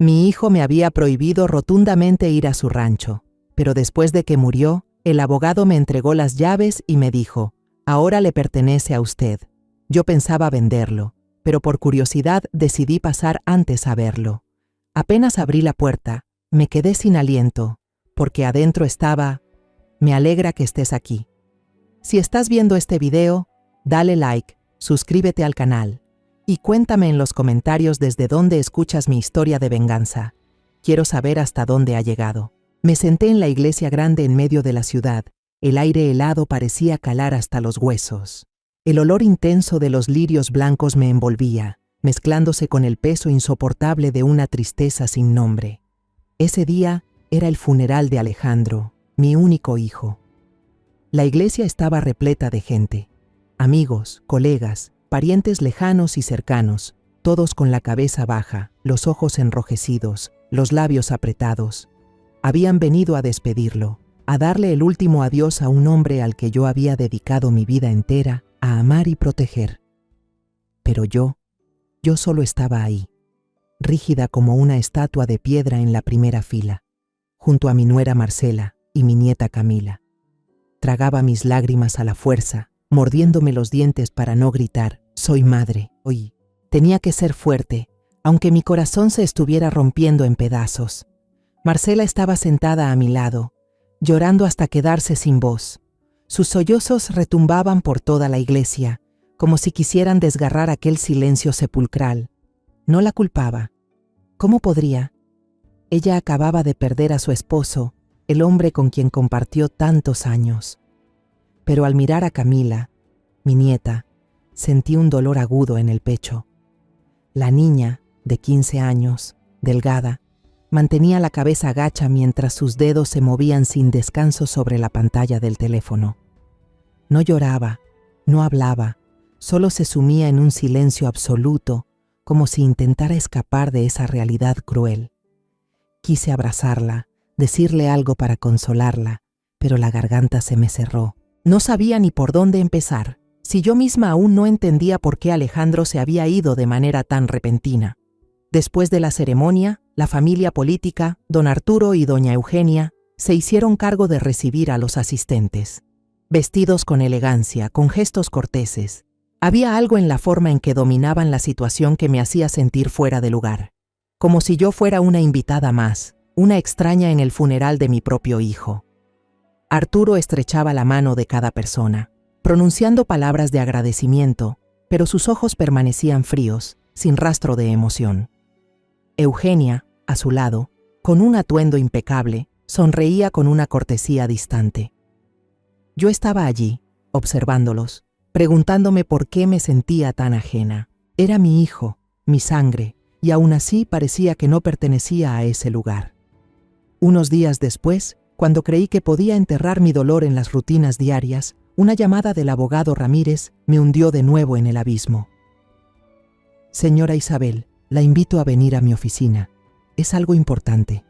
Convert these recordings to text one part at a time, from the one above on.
Mi hijo me había prohibido rotundamente ir a su rancho, pero después de que murió, el abogado me entregó las llaves y me dijo: «Ahora le pertenece a usted». Yo pensaba venderlo, pero por curiosidad decidí pasar antes a verlo. Apenas abrí la puerta, me quedé sin aliento, porque adentro estaba: «Me alegra que estés aquí. Si estás viendo este video, dale like, suscríbete al canal y cuéntame en los comentarios desde dónde escuchas mi historia de venganza. Quiero saber hasta dónde ha llegado». Me senté en la iglesia grande en medio de la ciudad. El aire helado parecía calar hasta los huesos. El olor intenso de los lirios blancos me envolvía, mezclándose con el peso insoportable de una tristeza sin nombre. Ese día era el funeral de Alejandro, mi único hijo. La iglesia estaba repleta de gente. Amigos, colegas, parientes lejanos y cercanos, todos con la cabeza baja, los ojos enrojecidos, los labios apretados. Habían venido a despedirlo, a darle el último adiós a un hombre al que yo había dedicado mi vida entera a amar y proteger. Pero yo solo estaba ahí, rígida como una estatua de piedra en la primera fila, junto a mi nuera Marcela y mi nieta Camila. Tragaba mis lágrimas a la fuerza, mordiéndome los dientes para no gritar: «Soy madre». Hoy tenía que ser fuerte, aunque mi corazón se estuviera rompiendo en pedazos. Marcela estaba sentada a mi lado, llorando hasta quedarse sin voz. Sus sollozos retumbaban por toda la iglesia, como si quisieran desgarrar aquel silencio sepulcral. No la culpaba. ¿Cómo podría? Ella acababa de perder a su esposo, el hombre con quien compartió tantos años. Pero al mirar a Camila, mi nieta, sentí un dolor agudo en el pecho. La niña, de 15 años, delgada, mantenía la cabeza gacha mientras sus dedos se movían sin descanso sobre la pantalla del teléfono. No lloraba, no hablaba, solo se sumía en un silencio absoluto, como si intentara escapar de esa realidad cruel. Quise abrazarla, decirle algo para consolarla, pero la garganta se me cerró. No sabía ni por dónde empezar, si yo misma aún no entendía por qué Alejandro se había ido de manera tan repentina. Después de la ceremonia, la familia política, don Arturo y doña Eugenia, se hicieron cargo de recibir a los asistentes. Vestidos con elegancia, con gestos corteses. Había algo en la forma en que dominaban la situación que me hacía sentir fuera de lugar. Como si yo fuera una invitada más, una extraña en el funeral de mi propio hijo. Arturo estrechaba la mano de cada persona, pronunciando palabras de agradecimiento, pero sus ojos permanecían fríos, sin rastro de emoción. Eugenia, a su lado, con un atuendo impecable, sonreía con una cortesía distante. Yo estaba allí, observándolos, preguntándome por qué me sentía tan ajena. Era mi hijo, mi sangre, y aún así parecía que no pertenecía a ese lugar. Unos días después, cuando creí que podía enterrar mi dolor en las rutinas diarias, una llamada del abogado Ramírez me hundió de nuevo en el abismo. «Señora Isabel, la invito a venir a mi oficina. Es algo importante».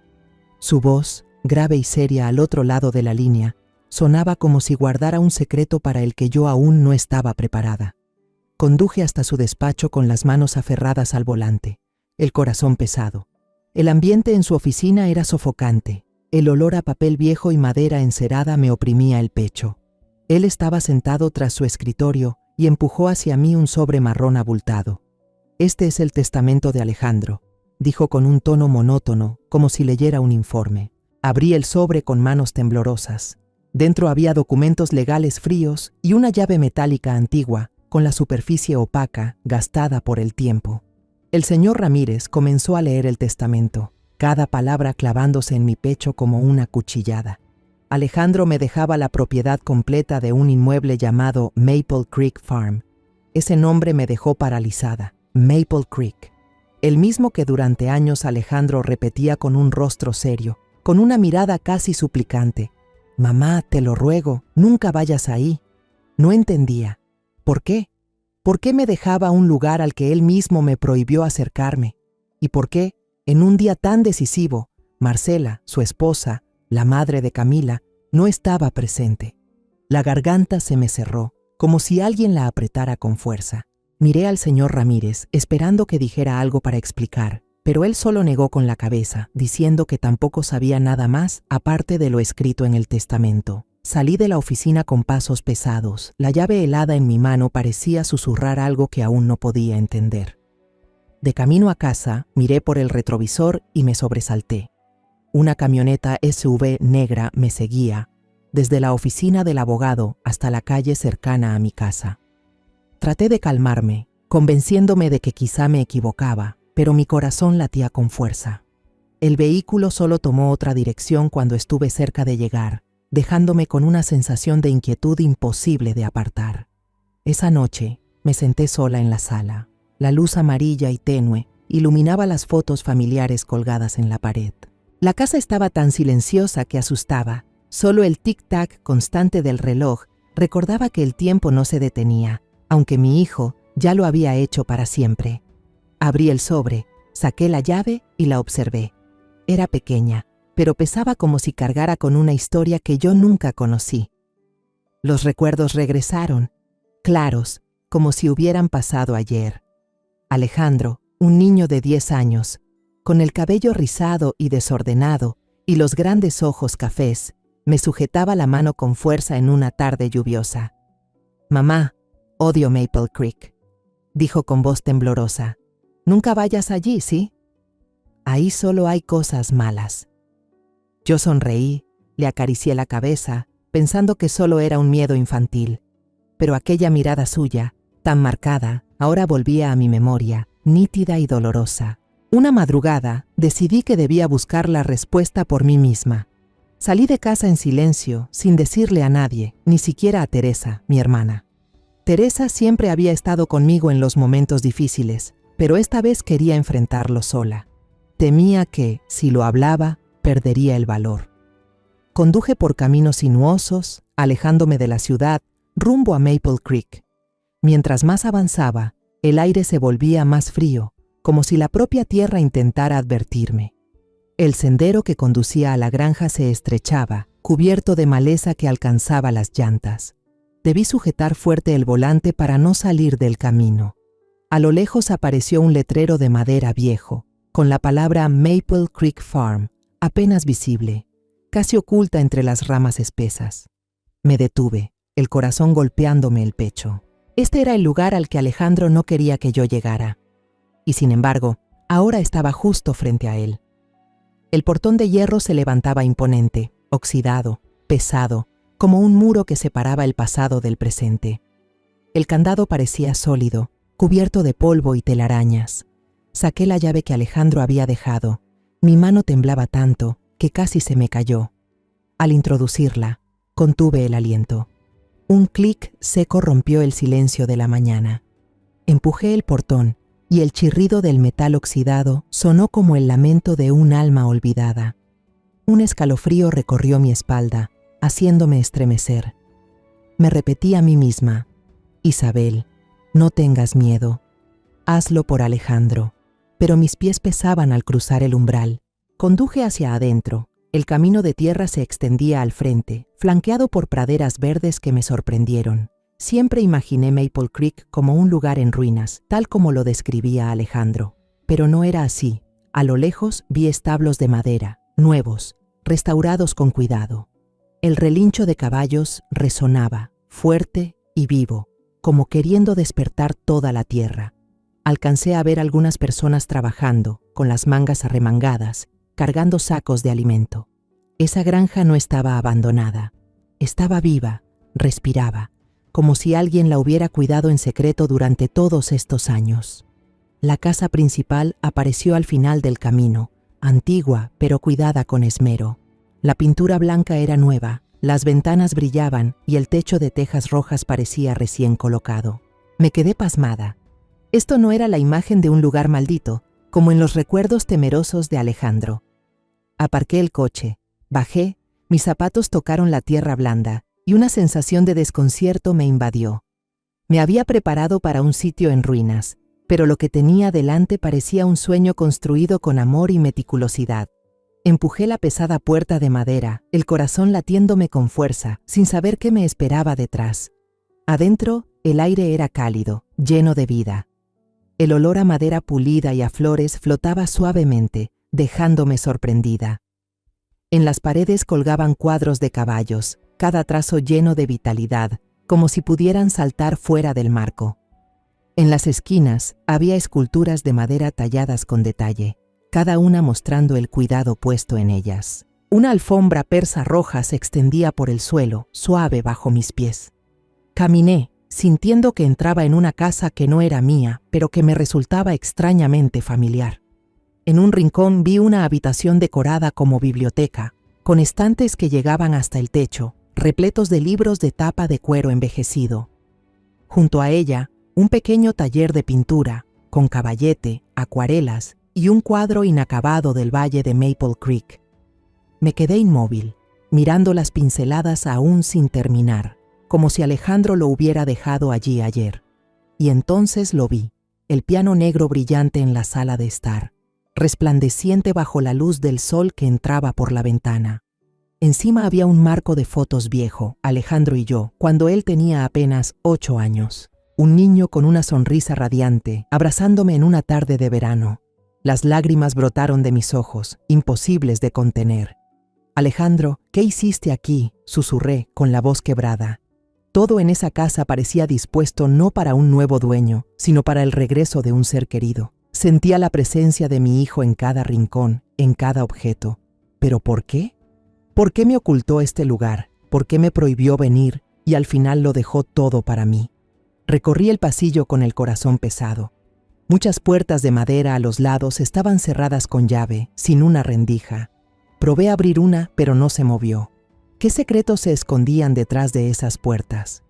Su voz, grave y seria al otro lado de la línea, sonaba como si guardara un secreto para el que yo aún no estaba preparada. Conduje hasta su despacho con las manos aferradas al volante, el corazón pesado. El ambiente en su oficina era sofocante. El olor a papel viejo y madera encerada me oprimía el pecho. Él estaba sentado tras su escritorio y empujó hacia mí un sobre marrón abultado. «Este es el testamento de Alejandro», dijo con un tono monótono, como si leyera un informe. Abrí el sobre con manos temblorosas. Dentro había documentos legales fríos y una llave metálica antigua, con la superficie opaca, gastada por el tiempo. El señor Ramírez comenzó a leer el testamento, cada palabra clavándose en mi pecho como una cuchillada. Alejandro me dejaba la propiedad completa de un inmueble llamado Maple Creek Farm. Ese nombre me dejó paralizada. Maple Creek. El mismo que durante años Alejandro repetía con un rostro serio, con una mirada casi suplicante. «Mamá, te lo ruego, nunca vayas ahí». No entendía. ¿Por qué? ¿Por qué me dejaba un lugar al que él mismo me prohibió acercarme? ¿Y por qué, en un día tan decisivo, Marcela, su esposa, la madre de Camila, no estaba presente? La garganta se me cerró, como si alguien la apretara con fuerza. Miré al señor Ramírez, esperando que dijera algo para explicar, Pero él solo negó con la cabeza, diciendo que tampoco sabía nada más aparte de lo escrito en el testamento. Salí de la oficina con pasos pesados. La llave helada en mi mano parecía susurrar algo que aún no podía entender. De camino a casa, miré por el retrovisor y me sobresalté. Una camioneta SUV negra me seguía, desde la oficina del abogado hasta la calle cercana a mi casa. Traté de calmarme, convenciéndome de que quizá me equivocaba, pero mi corazón latía con fuerza. El vehículo solo tomó otra dirección cuando estuve cerca de llegar, dejándome con una sensación de inquietud imposible de apartar. Esa noche me senté sola en la sala. La luz amarilla y tenue iluminaba las fotos familiares colgadas en la pared. La casa estaba tan silenciosa que asustaba. Solo el tic-tac constante del reloj recordaba que el tiempo no se detenía, aunque mi hijo ya lo había hecho para siempre. Abrí el sobre, saqué la llave y la observé. Era pequeña, pero pesaba como si cargara con una historia que yo nunca conocí. Los recuerdos regresaron, claros, como si hubieran pasado ayer. Alejandro, un niño de 10 años, con el cabello rizado y desordenado y los grandes ojos cafés, me sujetaba la mano con fuerza en una tarde lluviosa. «Mamá, odio Maple Creek», dijo con voz temblorosa. «Nunca vayas allí, ¿sí? Ahí solo hay cosas malas». Yo sonreí, le acaricié la cabeza, pensando que solo era un miedo infantil. Pero aquella mirada suya, tan marcada, ahora volvía a mi memoria, nítida y dolorosa. Una madrugada, decidí que debía buscar la respuesta por mí misma. Salí de casa en silencio, sin decirle a nadie, ni siquiera a Teresa, mi hermana. Teresa siempre había estado conmigo en los momentos difíciles, pero esta vez quería enfrentarlo sola. Temía que, si lo hablaba, perdería el valor. Conduje por caminos sinuosos, alejándome de la ciudad, rumbo a Maple Creek. Mientras más avanzaba, el aire se volvía más frío, como si la propia tierra intentara advertirme. El sendero que conducía a la granja se estrechaba, cubierto de maleza que alcanzaba las llantas. Debí sujetar fuerte el volante para no salir del camino. A lo lejos apareció un letrero de madera viejo, con la palabra Maple Creek Farm, apenas visible, casi oculta entre las ramas espesas. Me detuve, el corazón golpeándome el pecho. Este era el lugar al que Alejandro no quería que yo llegara. Y sin embargo, ahora estaba justo frente a él. El portón de hierro se levantaba imponente, oxidado, pesado, como un muro que separaba el pasado del presente. El candado parecía sólido, cubierto de polvo y telarañas. Saqué la llave que Alejandro había dejado. Mi mano temblaba tanto que casi se me cayó. Al introducirla, contuve el aliento. Un clic seco rompió el silencio de la mañana. Empujé el portón y el chirrido del metal oxidado sonó como el lamento de un alma olvidada. Un escalofrío recorrió mi espalda, haciéndome estremecer. Me repetí a mí misma: «Isabel, no tengas miedo. Hazlo por Alejandro». Pero mis pies pesaban al cruzar el umbral. Conduje hacia adentro. El camino de tierra se extendía al frente, flanqueado por praderas verdes que me sorprendieron. Siempre imaginé Maple Creek como un lugar en ruinas, tal como lo describía Alejandro. Pero no era así. A lo lejos vi establos de madera, nuevos, restaurados con cuidado. El relincho de caballos resonaba, fuerte y vivo, como queriendo despertar toda la tierra. Alcancé a ver algunas personas trabajando, con las mangas arremangadas, cargando sacos de alimento. Esa granja no estaba abandonada. Estaba viva, respiraba, como si alguien la hubiera cuidado en secreto durante todos estos años. La casa principal apareció al final del camino, antigua pero cuidada con esmero. La pintura blanca era nueva, las ventanas brillaban y el techo de tejas rojas parecía recién colocado. Me quedé pasmada. Esto no era la imagen de un lugar maldito, como en los recuerdos temerosos de Alejandro. Aparqué el coche, bajé, mis zapatos tocaron la tierra blanda y una sensación de desconcierto me invadió. Me había preparado para un sitio en ruinas, pero lo que tenía delante parecía un sueño construido con amor y meticulosidad. Empujé la pesada puerta de madera, el corazón latiéndome con fuerza, sin saber qué me esperaba detrás. Adentro, el aire era cálido, lleno de vida. El olor a madera pulida y a flores flotaba suavemente, dejándome sorprendida. En las paredes colgaban cuadros de caballos, cada trazo lleno de vitalidad, como si pudieran saltar fuera del marco. En las esquinas había esculturas de madera talladas con detalle, cada una mostrando el cuidado puesto en ellas. Una alfombra persa roja se extendía por el suelo, suave bajo mis pies. Caminé, sintiendo que entraba en una casa que no era mía, pero que me resultaba extrañamente familiar. En un rincón vi una habitación decorada como biblioteca, con estantes que llegaban hasta el techo, repletos de libros de tapa de cuero envejecido. Junto a ella, un pequeño taller de pintura, con caballete, acuarelas y un cuadro inacabado del valle de Maple Creek. Me quedé inmóvil, mirando las pinceladas aún sin terminar, como si Alejandro lo hubiera dejado allí ayer. Y entonces lo vi, el piano negro brillante en la sala de estar, resplandeciente bajo la luz del sol que entraba por la ventana. Encima había un marco de fotos viejo, Alejandro y yo, cuando él tenía apenas 8 años. Un niño con una sonrisa radiante, abrazándome en una tarde de verano. Las lágrimas brotaron de mis ojos, imposibles de contener. «Alejandro, ¿qué hiciste aquí?», susurré con la voz quebrada. Todo en esa casa parecía dispuesto no para un nuevo dueño, sino para el regreso de un ser querido. Sentía la presencia de mi hijo en cada rincón, en cada objeto. ¿Pero por qué? ¿Por qué me ocultó este lugar? ¿Por qué me prohibió venir y al final lo dejó todo para mí? Recorrí el pasillo con el corazón pesado. Muchas puertas de madera a los lados estaban cerradas con llave, sin una rendija. Probé abrir una, pero no se movió. ¿Qué secretos se escondían detrás de esas puertas?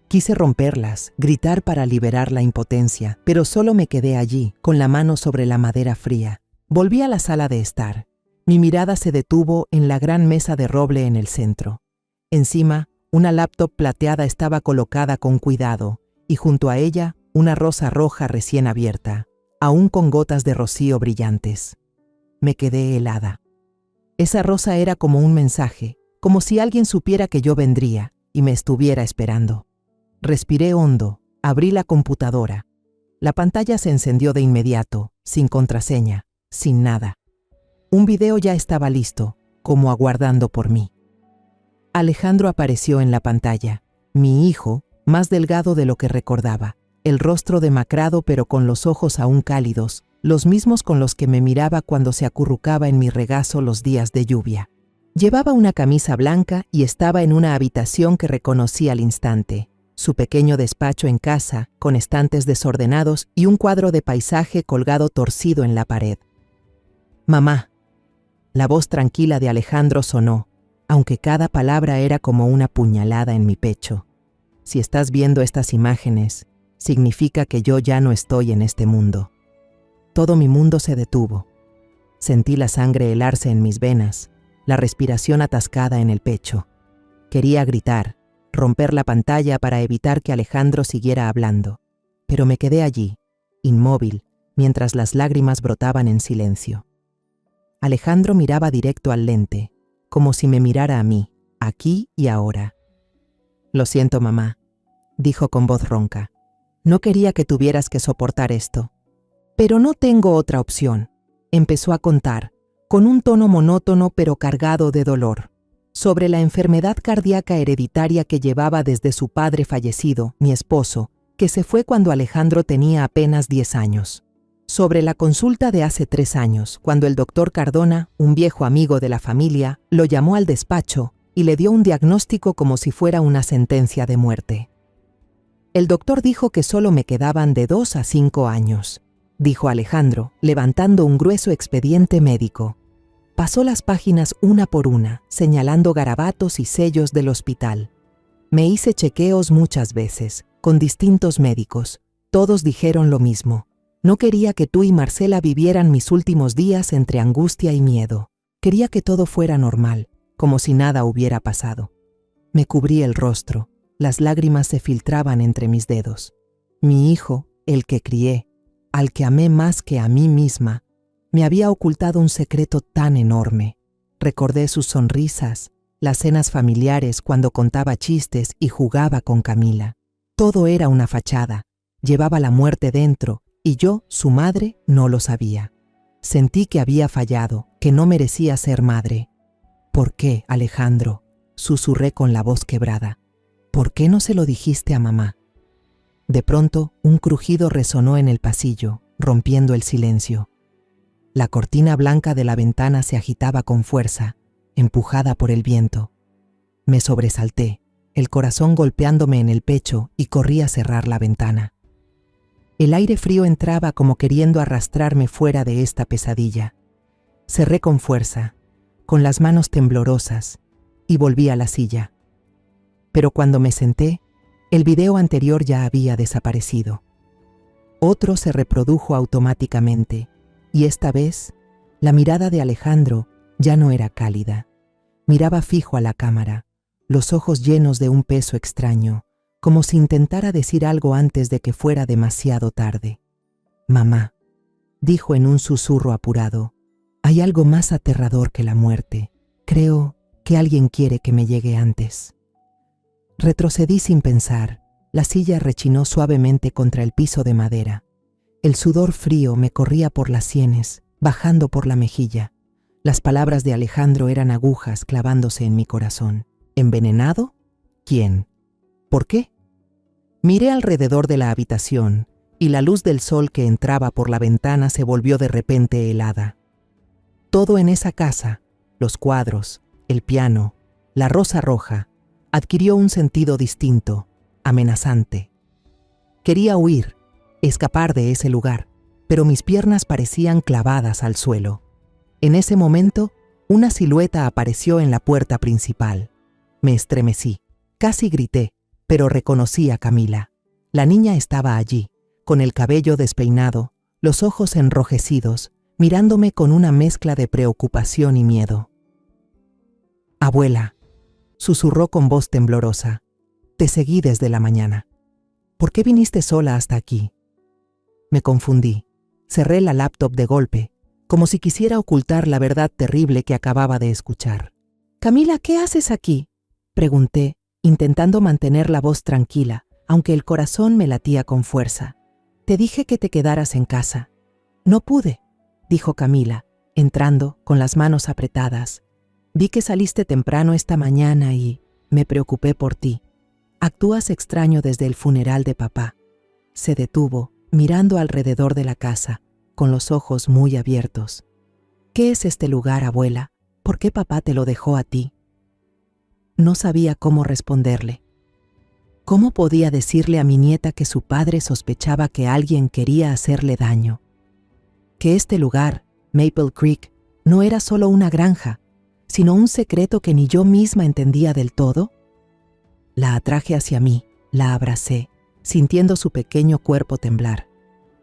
Quise romperlas, gritar para liberar la impotencia, pero solo me quedé allí, con la mano sobre la madera fría. Volví a la sala de estar. Mi mirada se detuvo en la gran mesa de roble en el centro. Encima, una laptop plateada estaba colocada con cuidado, y junto a ella, una rosa roja recién abierta, aún con gotas de rocío brillantes. Me quedé helada. Esa rosa era como un mensaje, como si alguien supiera que yo vendría y me estuviera esperando. Respiré hondo, abrí la computadora. La pantalla se encendió de inmediato, sin contraseña, sin nada. Un video ya estaba listo, como aguardando por mí. Alejandro apareció en la pantalla, mi hijo, más delgado de lo que recordaba, el rostro demacrado pero con los ojos aún cálidos, los mismos con los que me miraba cuando se acurrucaba en mi regazo los días de lluvia. Llevaba una camisa blanca y estaba en una habitación que reconocí al instante, su pequeño despacho en casa, con estantes desordenados y un cuadro de paisaje colgado torcido en la pared. «Mamá». La voz tranquila de Alejandro sonó, aunque cada palabra era como una puñalada en mi pecho. «Si estás viendo estas imágenes, significa que yo ya no estoy en este mundo». Todo mi mundo se detuvo. Sentí la sangre helarse en mis venas, la respiración atascada en el pecho. Quería gritar, romper la pantalla para evitar que Alejandro siguiera hablando, pero me quedé allí, inmóvil, mientras las lágrimas brotaban en silencio. Alejandro miraba directo al lente, como si me mirara a mí, aquí y ahora. «Lo siento, mamá», dijo con voz ronca. «No quería que tuvieras que soportar esto». «Pero no tengo otra opción», empezó a contar, con un tono monótono pero cargado de dolor, sobre la enfermedad cardíaca hereditaria que llevaba desde su padre fallecido, mi esposo, que se fue cuando Alejandro tenía apenas 10 años. Sobre la consulta de hace 3 años, cuando el doctor Cardona, un viejo amigo de la familia, lo llamó al despacho y le dio un diagnóstico como si fuera una sentencia de muerte. «El doctor dijo que solo me quedaban de 2 a 5 años», dijo Alejandro, levantando un grueso expediente médico. Pasó las páginas una por una, señalando garabatos y sellos del hospital. Me hice chequeos muchas veces, con distintos médicos. Todos dijeron lo mismo. No quería que tú y Marcela vivieran mis últimos días entre angustia y miedo. Quería que todo fuera normal, como si nada hubiera pasado. Me cubrí el rostro. Las lágrimas se filtraban entre mis dedos. Mi hijo, el que crié, al que amé más que a mí misma, me había ocultado un secreto tan enorme. Recordé sus sonrisas, las cenas familiares cuando contaba chistes y jugaba con Camila. Todo era una fachada. Llevaba la muerte dentro y yo, su madre, no lo sabía. Sentí que había fallado, que no merecía ser madre. ¿Por qué, Alejandro?, susurré con la voz quebrada. ¿Por qué no se lo dijiste a mamá? De pronto, un crujido resonó en el pasillo, rompiendo el silencio. La cortina blanca de la ventana se agitaba con fuerza, empujada por el viento. Me sobresalté, el corazón golpeándome en el pecho, y corrí a cerrar la ventana. El aire frío entraba como queriendo arrastrarme fuera de esta pesadilla. Cerré con fuerza, con las manos temblorosas, y volví a la silla. Pero cuando me senté, el video anterior ya había desaparecido. Otro se reprodujo automáticamente, y esta vez, la mirada de Alejandro ya no era cálida. Miraba fijo a la cámara, los ojos llenos de un peso extraño, como si intentara decir algo antes de que fuera demasiado tarde. «Mamá», dijo en un susurro apurado, «hay algo más aterrador que la muerte. Creo que alguien quiere que me llegue antes». Retrocedí sin pensar. La silla rechinó suavemente contra el piso de madera. El sudor frío me corría por las sienes, bajando por la mejilla. Las palabras de Alejandro eran agujas clavándose en mi corazón. ¿Envenenado? ¿Quién? ¿Por qué? Miré alrededor de la habitación, y la luz del sol que entraba por la ventana se volvió de repente helada. Todo en esa casa, los cuadros, el piano, la rosa roja, adquirió un sentido distinto, amenazante. Quería huir, escapar de ese lugar, pero mis piernas parecían clavadas al suelo. En ese momento, una silueta apareció en la puerta principal. Me estremecí, casi grité, pero reconocí a Camila. La niña estaba allí, con el cabello despeinado, los ojos enrojecidos, mirándome con una mezcla de preocupación y miedo. «Abuela», susurró con voz temblorosa, «te seguí desde la mañana. ¿Por qué viniste sola hasta aquí?» Me confundí. Cerré la laptop de golpe, como si quisiera ocultar la verdad terrible que acababa de escuchar. «Camila, ¿qué haces aquí?», pregunté, intentando mantener la voz tranquila, aunque el corazón me latía con fuerza. «Te dije que te quedaras en casa». «No pude», dijo Camila, entrando con las manos apretadas. «Vi que saliste temprano esta mañana y me preocupé por ti. Actúas extraño desde el funeral de papá». Se detuvo, mirando alrededor de la casa, con los ojos muy abiertos. «¿Qué es este lugar, abuela? ¿Por qué papá te lo dejó a ti?» No sabía cómo responderle. ¿Cómo podía decirle a mi nieta que su padre sospechaba que alguien quería hacerle daño? Que este lugar, Maple Creek, no era solo una granja, sino un secreto que ni yo misma entendía del todo. La atraje hacia mí, la abracé, sintiendo su pequeño cuerpo temblar.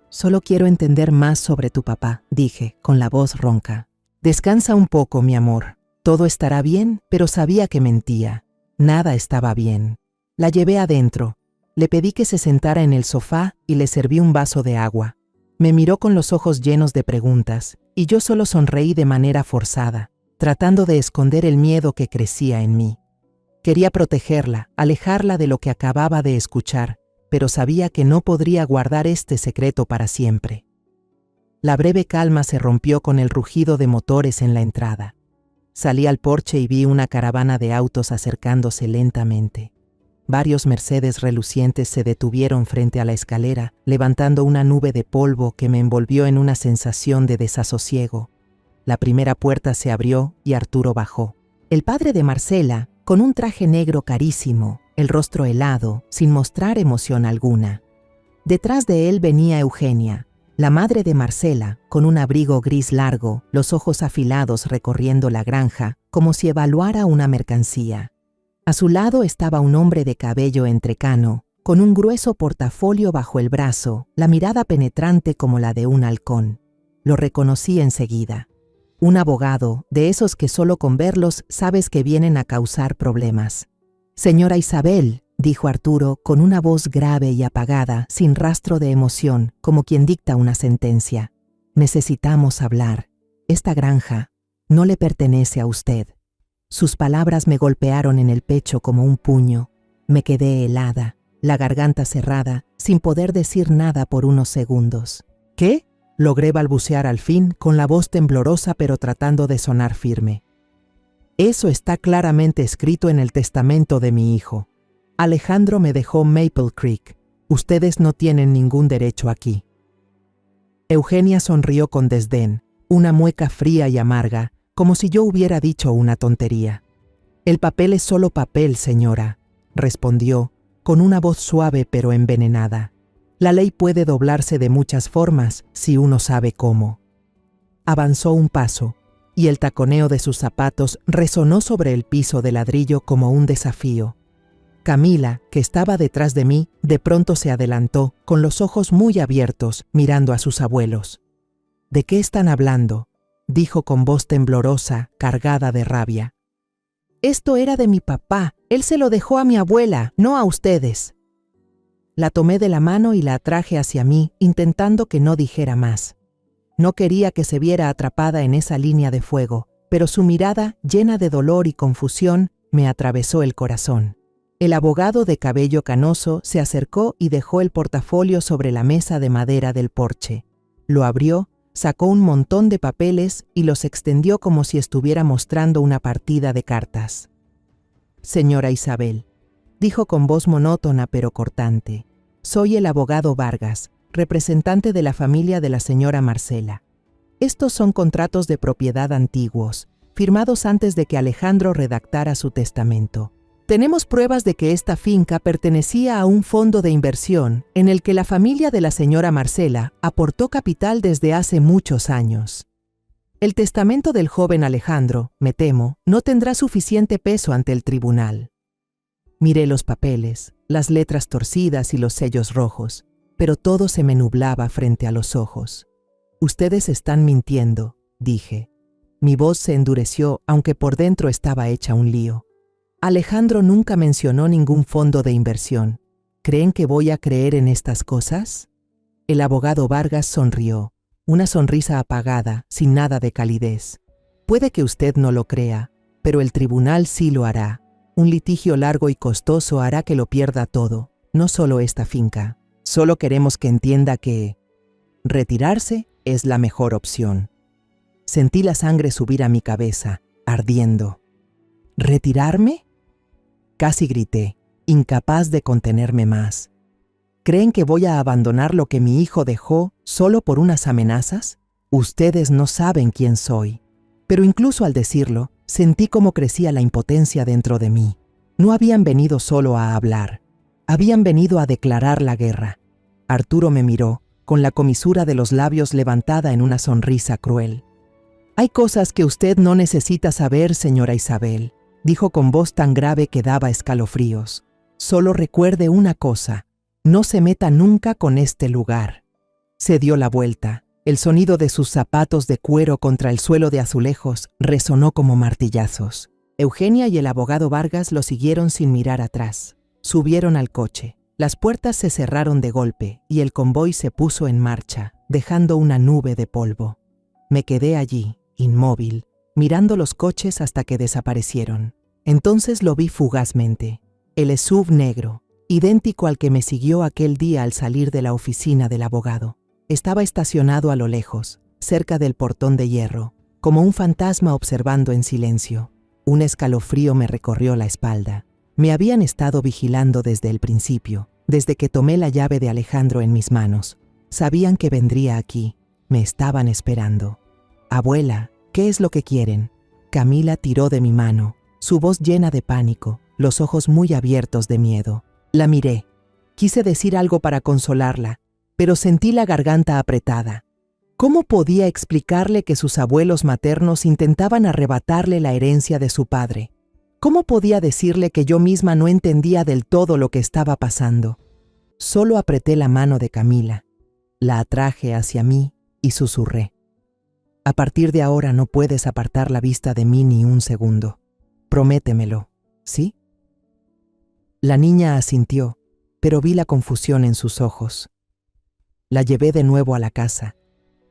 «Solo quiero entender más sobre tu papá», dije, con la voz ronca. «Descansa un poco, mi amor. Todo estará bien», pero sabía que mentía. Nada estaba bien. La llevé adentro. Le pedí que se sentara en el sofá y le serví un vaso de agua. Me miró con los ojos llenos de preguntas, y yo solo sonreí de manera forzada, tratando de esconder el miedo que crecía en mí. Quería protegerla, alejarla de lo que acababa de escuchar, pero sabía que no podría guardar este secreto para siempre. La breve calma se rompió con el rugido de motores en la entrada. Salí al porche y vi una caravana de autos acercándose lentamente. Varios Mercedes relucientes se detuvieron frente a la escalera, levantando una nube de polvo que me envolvió en una sensación de desasosiego. La primera puerta se abrió y Arturo bajó. El padre de Marcela, con un traje negro carísimo, el rostro helado, sin mostrar emoción alguna. Detrás de él venía Eugenia, la madre de Marcela, con un abrigo gris largo, los ojos afilados recorriendo la granja, como si evaluara una mercancía. A su lado estaba un hombre de cabello entrecano, con un grueso portafolio bajo el brazo, la mirada penetrante como la de un halcón. Lo reconocí enseguida. Un abogado, de esos que solo con verlos sabes que vienen a causar problemas. «Señora Isabel», dijo Arturo con una voz grave y apagada, sin rastro de emoción, como quien dicta una sentencia. «Necesitamos hablar. Esta granja no le pertenece a usted». Sus palabras me golpearon en el pecho como un puño. Me quedé helada, la garganta cerrada, sin poder decir nada por unos segundos. ¿Qué? Logré balbucear al fin, con la voz temblorosa pero tratando de sonar firme. Eso está claramente escrito en el testamento de mi hijo. Alejandro me dejó Maple Creek. Ustedes no tienen ningún derecho aquí. Eugenia sonrió con desdén, una mueca fría y amarga, como si yo hubiera dicho una tontería. El papel es solo papel, señora, respondió, con una voz suave pero envenenada. La ley puede doblarse de muchas formas si uno sabe cómo. Avanzó un paso, y el taconeo de sus zapatos resonó sobre el piso de ladrillo como un desafío. Camila, que estaba detrás de mí, de pronto se adelantó, con los ojos muy abiertos, mirando a sus abuelos. ¿De qué están hablando?, dijo con voz temblorosa, cargada de rabia. Esto era de mi papá. Él se lo dejó a mi abuela, no a ustedes. La tomé de la mano y la atraje hacia mí, intentando que no dijera más. No quería que se viera atrapada en esa línea de fuego, pero su mirada, llena de dolor y confusión, me atravesó el corazón. El abogado de cabello canoso se acercó y dejó el portafolio sobre la mesa de madera del porche. Lo abrió, sacó un montón de papeles y los extendió como si estuviera mostrando una partida de cartas. Señora Isabel, dijo con voz monótona pero cortante, soy el abogado Vargas, representante de la familia de la señora Marcela. Estos son contratos de propiedad antiguos, firmados antes de que Alejandro redactara su testamento. Tenemos pruebas de que esta finca pertenecía a un fondo de inversión en el que la familia de la señora Marcela aportó capital desde hace muchos años. El testamento del joven Alejandro, me temo, no tendrá suficiente peso ante el tribunal. Miré los papeles, las letras torcidas y los sellos rojos, pero todo se me nublaba frente a los ojos. Ustedes están mintiendo, dije. Mi voz se endureció, aunque por dentro estaba hecha un lío. Alejandro nunca mencionó ningún fondo de inversión. ¿Creen que voy a creer en estas cosas? El abogado Vargas sonrió, una sonrisa apagada, sin nada de calidez. Puede que usted no lo crea, pero el tribunal sí lo hará. Un litigio largo y costoso hará que lo pierda todo, no solo esta finca. Solo queremos que entienda que retirarse es la mejor opción. Sentí la sangre subir a mi cabeza, ardiendo. ¿Retirarme? Casi grité, incapaz de contenerme más. ¿Creen que voy a abandonar lo que mi hijo dejó solo por unas amenazas? Ustedes no saben quién soy. Pero incluso al decirlo, sentí cómo crecía la impotencia dentro de mí. No habían venido solo a hablar. Habían venido a declarar la guerra. Arturo me miró, con la comisura de los labios levantada en una sonrisa cruel. Hay cosas que usted no necesita saber, señora Isabel, dijo con voz tan grave que daba escalofríos. Solo recuerde una cosa, no se meta nunca con este lugar. Se dio la vuelta. El sonido de sus zapatos de cuero contra el suelo de azulejos resonó como martillazos. Eugenia y el abogado Vargas lo siguieron sin mirar atrás. Subieron al coche. Las puertas se cerraron de golpe y el convoy se puso en marcha, dejando una nube de polvo. Me quedé allí, inmóvil, mirando los coches hasta que desaparecieron. Entonces lo vi fugazmente. El SUV negro, idéntico al que me siguió aquel día al salir de la oficina del abogado. Estaba estacionado a lo lejos, cerca del portón de hierro, como un fantasma observando en silencio. Un escalofrío me recorrió la espalda. Me habían estado vigilando desde el principio, desde que tomé la llave de Alejandro en mis manos. Sabían que vendría aquí. Me estaban esperando. Abuela, ¿qué es lo que quieren? Camila tiró de mi mano, su voz llena de pánico, los ojos muy abiertos de miedo. La miré. Quise decir algo para consolarla, pero sentí la garganta apretada. ¿Cómo podía explicarle que sus abuelos maternos intentaban arrebatarle la herencia de su padre? ¿Cómo podía decirle que yo misma no entendía del todo lo que estaba pasando? Solo apreté la mano de Camila, la atraje hacia mí y susurré. A partir de ahora no puedes apartar la vista de mí ni un segundo. Prométemelo, ¿sí? La niña asintió, pero vi la confusión en sus ojos. La llevé de nuevo a la casa,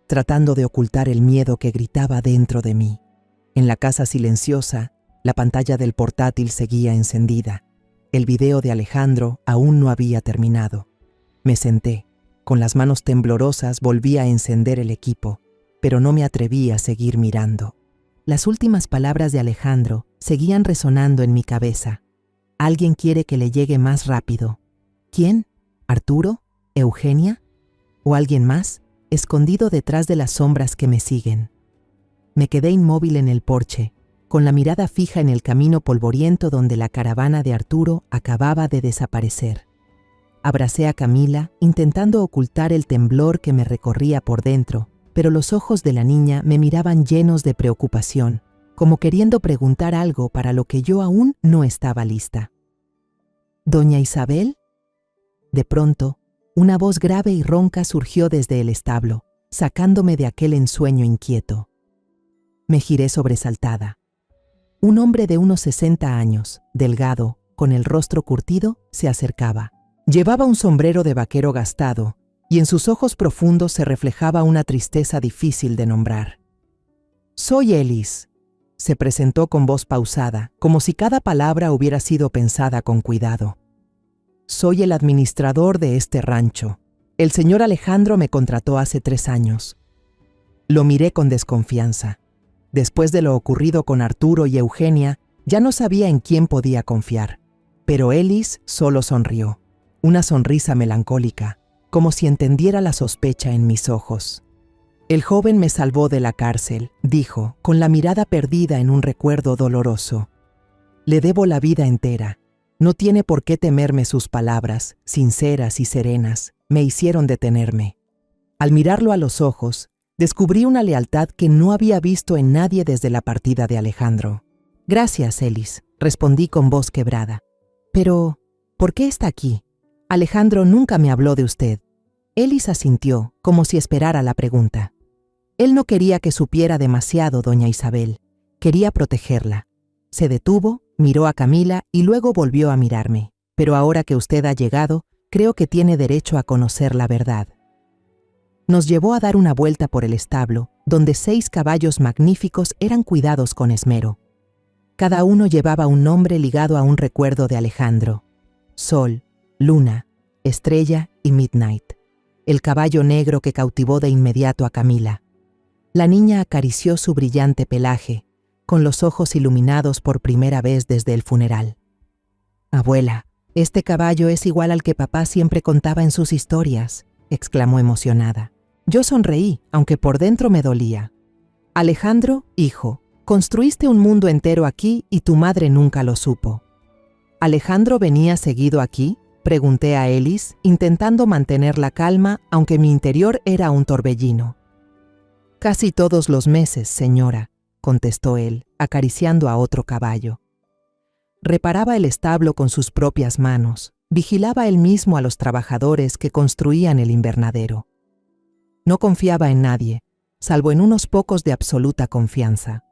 tratando de ocultar el miedo que gritaba dentro de mí. En la casa silenciosa, la pantalla del portátil seguía encendida. El video de Alejandro aún no había terminado. Me senté, Con las manos temblorosas volví a encender el equipo, pero no me atreví a seguir mirando. Las últimas palabras de Alejandro seguían resonando en mi cabeza. Alguien quiere que le llegue más rápido. ¿Quién? ¿Arturo? ¿Eugenia? ¿O alguien más, escondido detrás de las sombras que me siguen? Me quedé inmóvil en el porche, con la mirada fija en el camino polvoriento donde la caravana de Arturo acababa de desaparecer. Abracé a Camila, intentando ocultar el temblor que me recorría por dentro, pero los ojos de la niña me miraban llenos de preocupación, como queriendo preguntar algo para lo que yo aún no estaba lista. ¿Doña Isabel? De pronto, una voz grave y ronca surgió desde el establo, sacándome de aquel ensueño inquieto. Me giré sobresaltada. Un hombre de unos 60 años, delgado, con el rostro curtido, se acercaba. Llevaba un sombrero de vaquero gastado, y en sus ojos profundos se reflejaba una tristeza difícil de nombrar. «Soy Ellis», se presentó con voz pausada, como si cada palabra hubiera sido pensada con cuidado. «Soy el administrador de este rancho. El señor Alejandro me contrató hace 3 años». Lo miré con desconfianza. Después de lo ocurrido con Arturo y Eugenia, ya no sabía en quién podía confiar. Pero Ellis solo sonrió, una sonrisa melancólica, como si entendiera la sospecha en mis ojos. «El joven me salvó de la cárcel», dijo, con la mirada perdida en un recuerdo doloroso. «Le debo la vida entera. No tiene por qué temerme sus palabras, sinceras y serenas, me hicieron detenerme». Al mirarlo a los ojos, descubrí una lealtad que no había visto en nadie desde la partida de Alejandro. «Gracias, Ellis», respondí con voz quebrada. «Pero, ¿por qué está aquí? Alejandro nunca me habló de usted». Ellis asintió, como si esperara la pregunta. Él no quería que supiera demasiado, doña Isabel. Quería protegerla. Se detuvo, miró a Camila y luego volvió a mirarme. «Pero ahora que usted ha llegado, creo que tiene derecho a conocer la verdad». Nos llevó a dar una vuelta por el establo, donde 6 caballos magníficos eran cuidados con esmero. Cada uno llevaba un nombre ligado a un recuerdo de Alejandro: Sol, Luna, Estrella y Midnight. El caballo negro que cautivó de inmediato a Camila. La niña acarició su brillante pelaje, con los ojos iluminados por primera vez desde el funeral. «Abuela, este caballo es igual al que papá siempre contaba en sus historias», exclamó emocionada. Yo sonreí, aunque por dentro me dolía. «Alejandro, hijo, construiste un mundo entero aquí y tu madre nunca lo supo». «¿Alejandro venía seguido aquí?», pregunté a Ellis, intentando mantener la calma, aunque mi interior era un torbellino. «Casi todos los meses, señora», contestó él, acariciando a otro caballo. Reparaba el establo con sus propias manos, vigilaba él mismo a los trabajadores que construían el invernadero. No confiaba en nadie, salvo en unos pocos de absoluta confianza.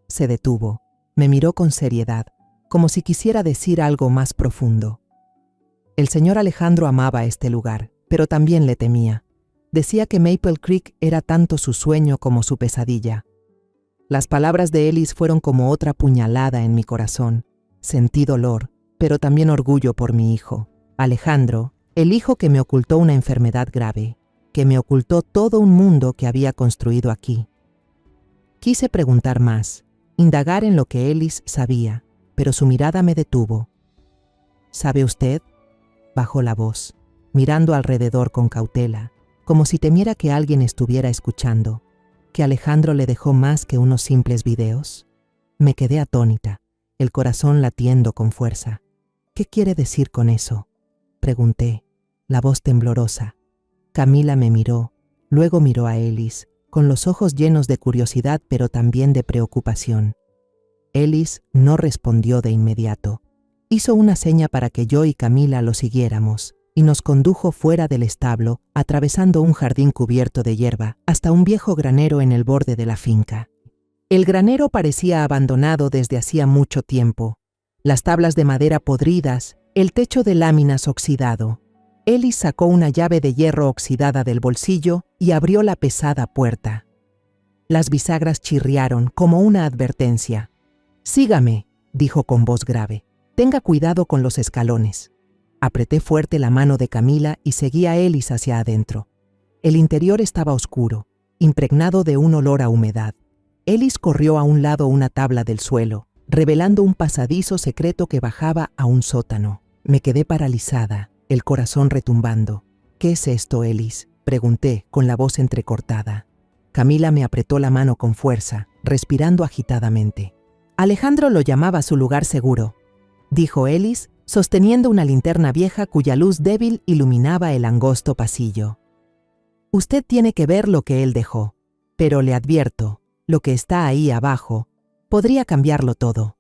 Se detuvo, me miró con seriedad, como si quisiera decir algo más profundo. El señor Alejandro amaba este lugar, pero también le temía. Decía que Maple Creek era tanto su sueño como su pesadilla. Las palabras de Ellis fueron como otra puñalada en mi corazón. Sentí dolor, pero también orgullo por mi hijo, Alejandro, el hijo que me ocultó una enfermedad grave, que me ocultó todo un mundo que había construido aquí. Quise preguntar más, indagar en lo que Ellis sabía, pero su mirada me detuvo. «¿Sabe usted?», bajó la voz, mirando alrededor con cautela, como si temiera que alguien estuviera escuchando, «que Alejandro le dejó más que unos simples videos». Me quedé atónita, el corazón latiendo con fuerza. «¿Qué quiere decir con eso?», pregunté, la voz temblorosa. Camila me miró, luego miró a Ellis, con los ojos llenos de curiosidad pero también de preocupación. Ellis no respondió de inmediato. Hizo una seña para que yo y Camila lo siguiéramos, y nos condujo fuera del establo, atravesando un jardín cubierto de hierba, hasta un viejo granero en el borde de la finca. El granero parecía abandonado desde hacía mucho tiempo. Las tablas de madera podridas, el techo de láminas oxidado. Ellis sacó una llave de hierro oxidada del bolsillo y abrió la pesada puerta. Las bisagras chirriaron como una advertencia. «Sígame», dijo con voz grave. «Tenga cuidado con los escalones». Apreté fuerte la mano de Camila y seguí a Ellis hacia adentro. El interior estaba oscuro, impregnado de un olor a humedad. Ellis corrió a un lado una tabla del suelo, revelando un pasadizo secreto que bajaba a un sótano. Me quedé paralizada, el corazón retumbando. «¿Qué es esto, Ellis?», pregunté, con la voz entrecortada. Camila me apretó la mano con fuerza, respirando agitadamente. «Alejandro lo llamaba su lugar seguro», dijo Ellis, sosteniendo una linterna vieja cuya luz débil iluminaba el angosto pasillo. «Usted tiene que ver lo que él dejó, pero le advierto, lo que está ahí abajo podría cambiarlo todo».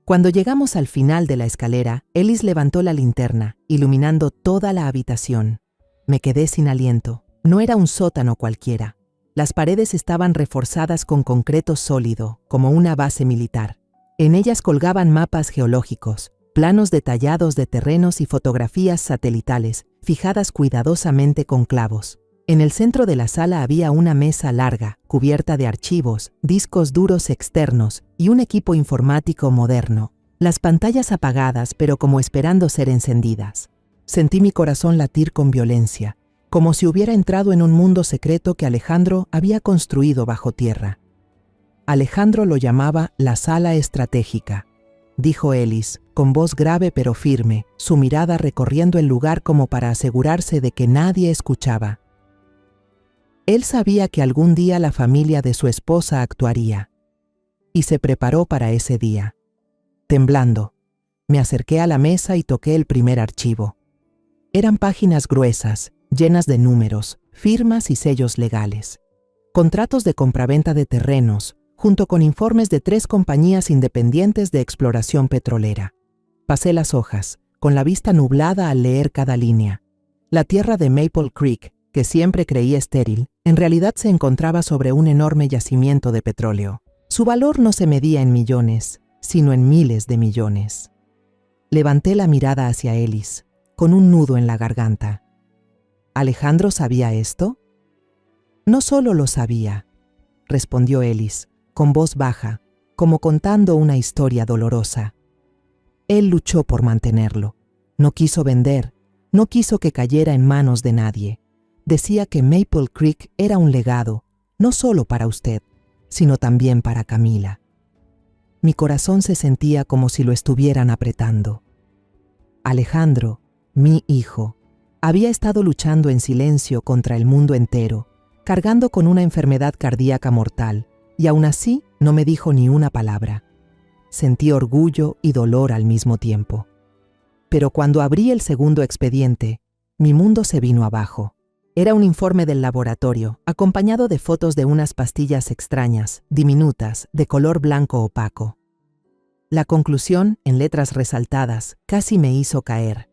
Cuando llegamos al final de la escalera, Ellis levantó la linterna, iluminando toda la habitación. Me quedé sin aliento. No era un sótano cualquiera. Las paredes estaban reforzadas con concreto sólido, como una base militar. En ellas colgaban mapas geológicos, planos detallados de terrenos y fotografías satelitales, fijadas cuidadosamente con clavos. En el centro de la sala había una mesa larga, cubierta de archivos, discos duros externos y un equipo informático moderno. Las pantallas apagadas, pero como esperando ser encendidas. Sentí mi corazón latir con violencia, como si hubiera entrado en un mundo secreto que Alejandro había construido bajo tierra. Alejandro lo llamaba la sala estratégica, dijo Ellis, con voz grave pero firme, su mirada recorriendo el lugar como para asegurarse de que nadie escuchaba. Él sabía que algún día la familia de su esposa actuaría, y se preparó para ese día. Temblando, me acerqué a la mesa y toqué el primer archivo. Eran páginas gruesas, llenas de números, firmas y sellos legales. Contratos de compraventa de terrenos, junto con informes de 3 compañías independientes de exploración petrolera. Pasé las hojas, con la vista nublada al leer cada línea. La tierra de Maple Creek, que siempre creí estéril, en realidad se encontraba sobre un enorme yacimiento de petróleo. Su valor no se medía en millones, sino en miles de millones. Levanté la mirada hacia Ellis, con un nudo en la garganta. ¿Alejandro sabía esto? No solo lo sabía, respondió Ellis, con voz baja, como contando una historia dolorosa. Él luchó por mantenerlo. No quiso vender, no quiso que cayera en manos de nadie. Decía que Maple Creek era un legado, no solo para usted, sino también para Camila. Mi corazón se sentía como si lo estuvieran apretando. Alejandro, mi hijo, había estado luchando en silencio contra el mundo entero, cargando con una enfermedad cardíaca mortal, y aún así no me dijo ni una palabra. Sentí orgullo y dolor al mismo tiempo. Pero cuando abrí el segundo expediente, mi mundo se vino abajo. Era un informe del laboratorio, acompañado de fotos de unas pastillas extrañas, diminutas, de color blanco opaco. La conclusión, en letras resaltadas, casi me hizo caer.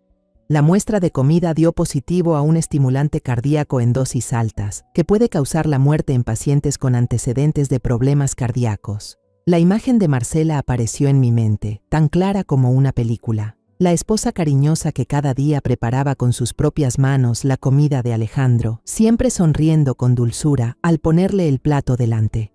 La muestra de comida dio positivo a un estimulante cardíaco en dosis altas, que puede causar la muerte en pacientes con antecedentes de problemas cardíacos. La imagen de Marcela apareció en mi mente, tan clara como una película. La esposa cariñosa que cada día preparaba con sus propias manos la comida de Alejandro, siempre sonriendo con dulzura al ponerle el plato delante.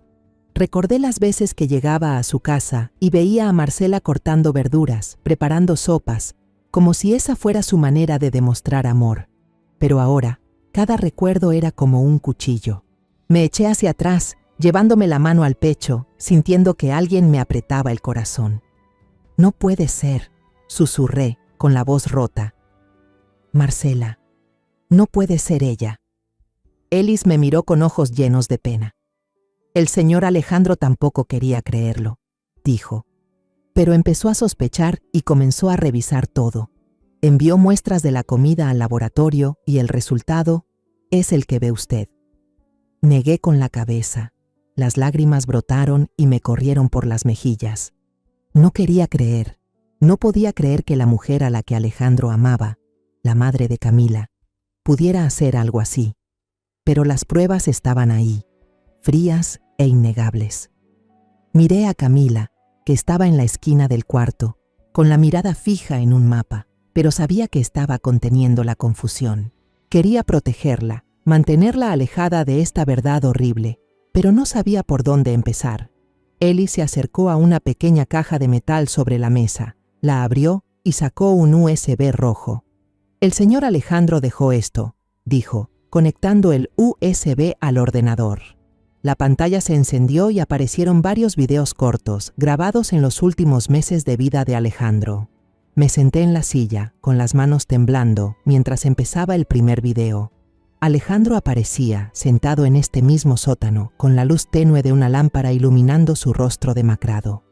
Recordé las veces que llegaba a su casa y veía a Marcela cortando verduras, preparando sopas, como si esa fuera su manera de demostrar amor. Pero ahora, cada recuerdo era como un cuchillo. Me eché hacia atrás, llevándome la mano al pecho, sintiendo que alguien me apretaba el corazón. «No puede ser», susurré, con la voz rota. «Marcela, no puede ser ella». Ellis me miró con ojos llenos de pena. «El señor Alejandro tampoco quería creerlo», dijo. Pero empezó a sospechar y comenzó a revisar todo. Envió muestras de la comida al laboratorio y el resultado es el que ve usted. Negué con la cabeza. Las lágrimas brotaron y me corrieron por las mejillas. No quería creer. No podía creer que la mujer a la que Alejandro amaba, la madre de Camila, pudiera hacer algo así. Pero las pruebas estaban ahí, frías e innegables. Miré a Camila, que estaba en la esquina del cuarto, con la mirada fija en un mapa, pero sabía que estaba conteniendo la confusión. Quería protegerla, mantenerla alejada de esta verdad horrible, pero no sabía por dónde empezar. Ellis se acercó a una pequeña caja de metal sobre la mesa, la abrió y sacó un USB rojo. El señor Alejandro dejó esto, dijo, conectando el USB al ordenador. La pantalla se encendió y aparecieron varios videos cortos, grabados en los últimos meses de vida de Alejandro. Me senté en la silla, con las manos temblando, mientras empezaba el primer video. Alejandro aparecía, sentado en este mismo sótano, con la luz tenue de una lámpara iluminando su rostro demacrado.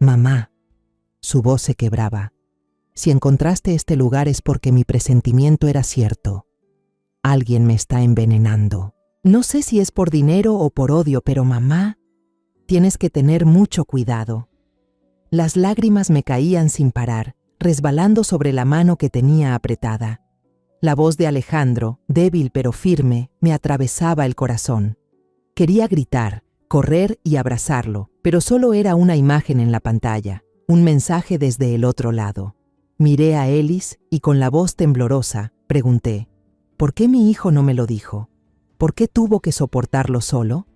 «Mamá», su voz se quebraba. «Si encontraste este lugar es porque mi presentimiento era cierto. Alguien me está envenenando. No sé si es por dinero o por odio, pero mamá, tienes que tener mucho cuidado». Las lágrimas me caían sin parar, resbalando sobre la mano que tenía apretada. La voz de Alejandro, débil pero firme, me atravesaba el corazón. Quería gritar, correr y abrazarlo, pero solo era una imagen en la pantalla, un mensaje desde el otro lado. Miré a Ellis y con la voz temblorosa pregunté, ¿por qué mi hijo no me lo dijo? ¿Por qué tuvo que soportarlo solo?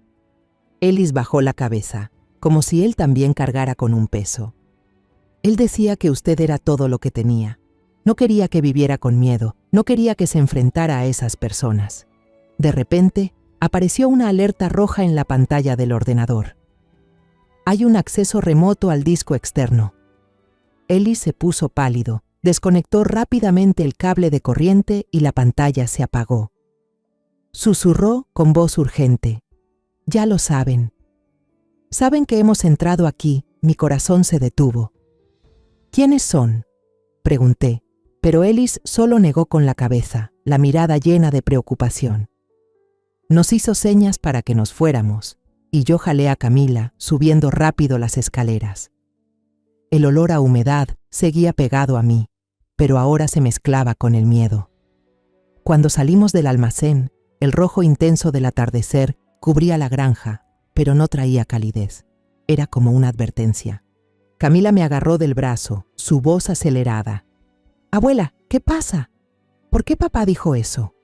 Ellis bajó la cabeza, como si él también cargara con un peso. Él decía que usted era todo lo que tenía. No quería que viviera con miedo, no quería que se enfrentara a esas personas. De repente, apareció una alerta roja en la pantalla del ordenador. Hay un acceso remoto al disco externo. Ellis se puso pálido, desconectó rápidamente el cable de corriente y la pantalla se apagó. Susurró con voz urgente. «Ya lo saben. Saben que hemos entrado aquí», mi corazón se detuvo. «¿Quiénes son?», pregunté, pero Ellis solo negó con la cabeza, la mirada llena de preocupación. Nos hizo señas para que nos fuéramos, y yo jalé a Camila, subiendo rápido las escaleras. El olor a humedad seguía pegado a mí, pero ahora se mezclaba con el miedo. Cuando salimos del almacén, el rojo intenso del atardecer cubría la granja, pero no traía calidez. Era como una advertencia. Camila me agarró del brazo, su voz acelerada. «Abuela, ¿qué pasa? ¿Por qué papá dijo eso?».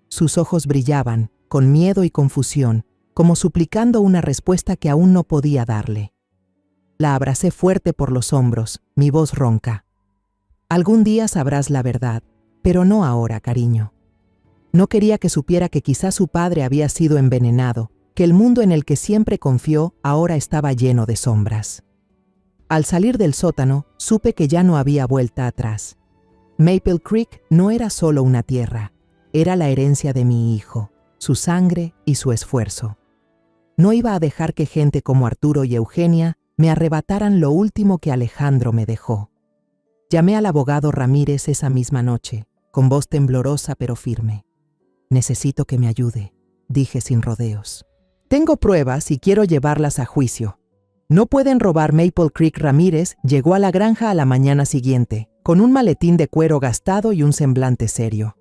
Sus ojos brillaban, con miedo y confusión, como suplicando una respuesta que aún no podía darle. La abracé fuerte por los hombros, mi voz ronca. «Algún día sabrás la verdad, pero no ahora, cariño». No quería que supiera que quizás su padre había sido envenenado, que el mundo en el que siempre confió ahora estaba lleno de sombras. Al salir del sótano, supe que ya no había vuelta atrás. Maple Creek no era solo una tierra, era la herencia de mi hijo, su sangre y su esfuerzo. No iba a dejar que gente como Arturo y Eugenia me arrebataran lo último que Alejandro me dejó. Llamé al abogado Ramírez esa misma noche, con voz temblorosa pero firme. «Necesito que me ayude», dije sin rodeos. «Tengo pruebas y quiero llevarlas a juicio. No pueden robar». Maple Creek Ramírez llegó a la granja a la mañana siguiente, con un maletín de cuero gastado y un semblante serio.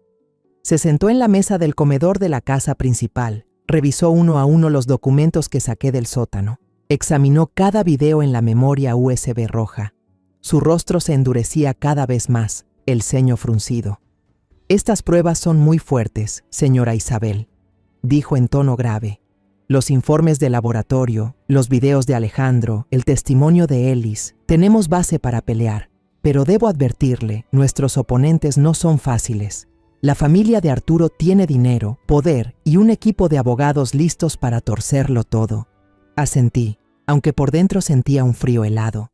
Se sentó en la mesa del comedor de la casa principal, revisó uno a uno los documentos que saqué del sótano, examinó cada video en la memoria USB roja. Su rostro se endurecía cada vez más, el ceño fruncido. «Estas pruebas son muy fuertes, señora Isabel», dijo en tono grave. «Los informes de laboratorio, los videos de Alejandro, el testimonio de Ellis, tenemos base para pelear. Pero debo advertirle, nuestros oponentes no son fáciles. La familia de Arturo tiene dinero, poder y un equipo de abogados listos para torcerlo todo». Asentí, aunque por dentro sentía un frío helado.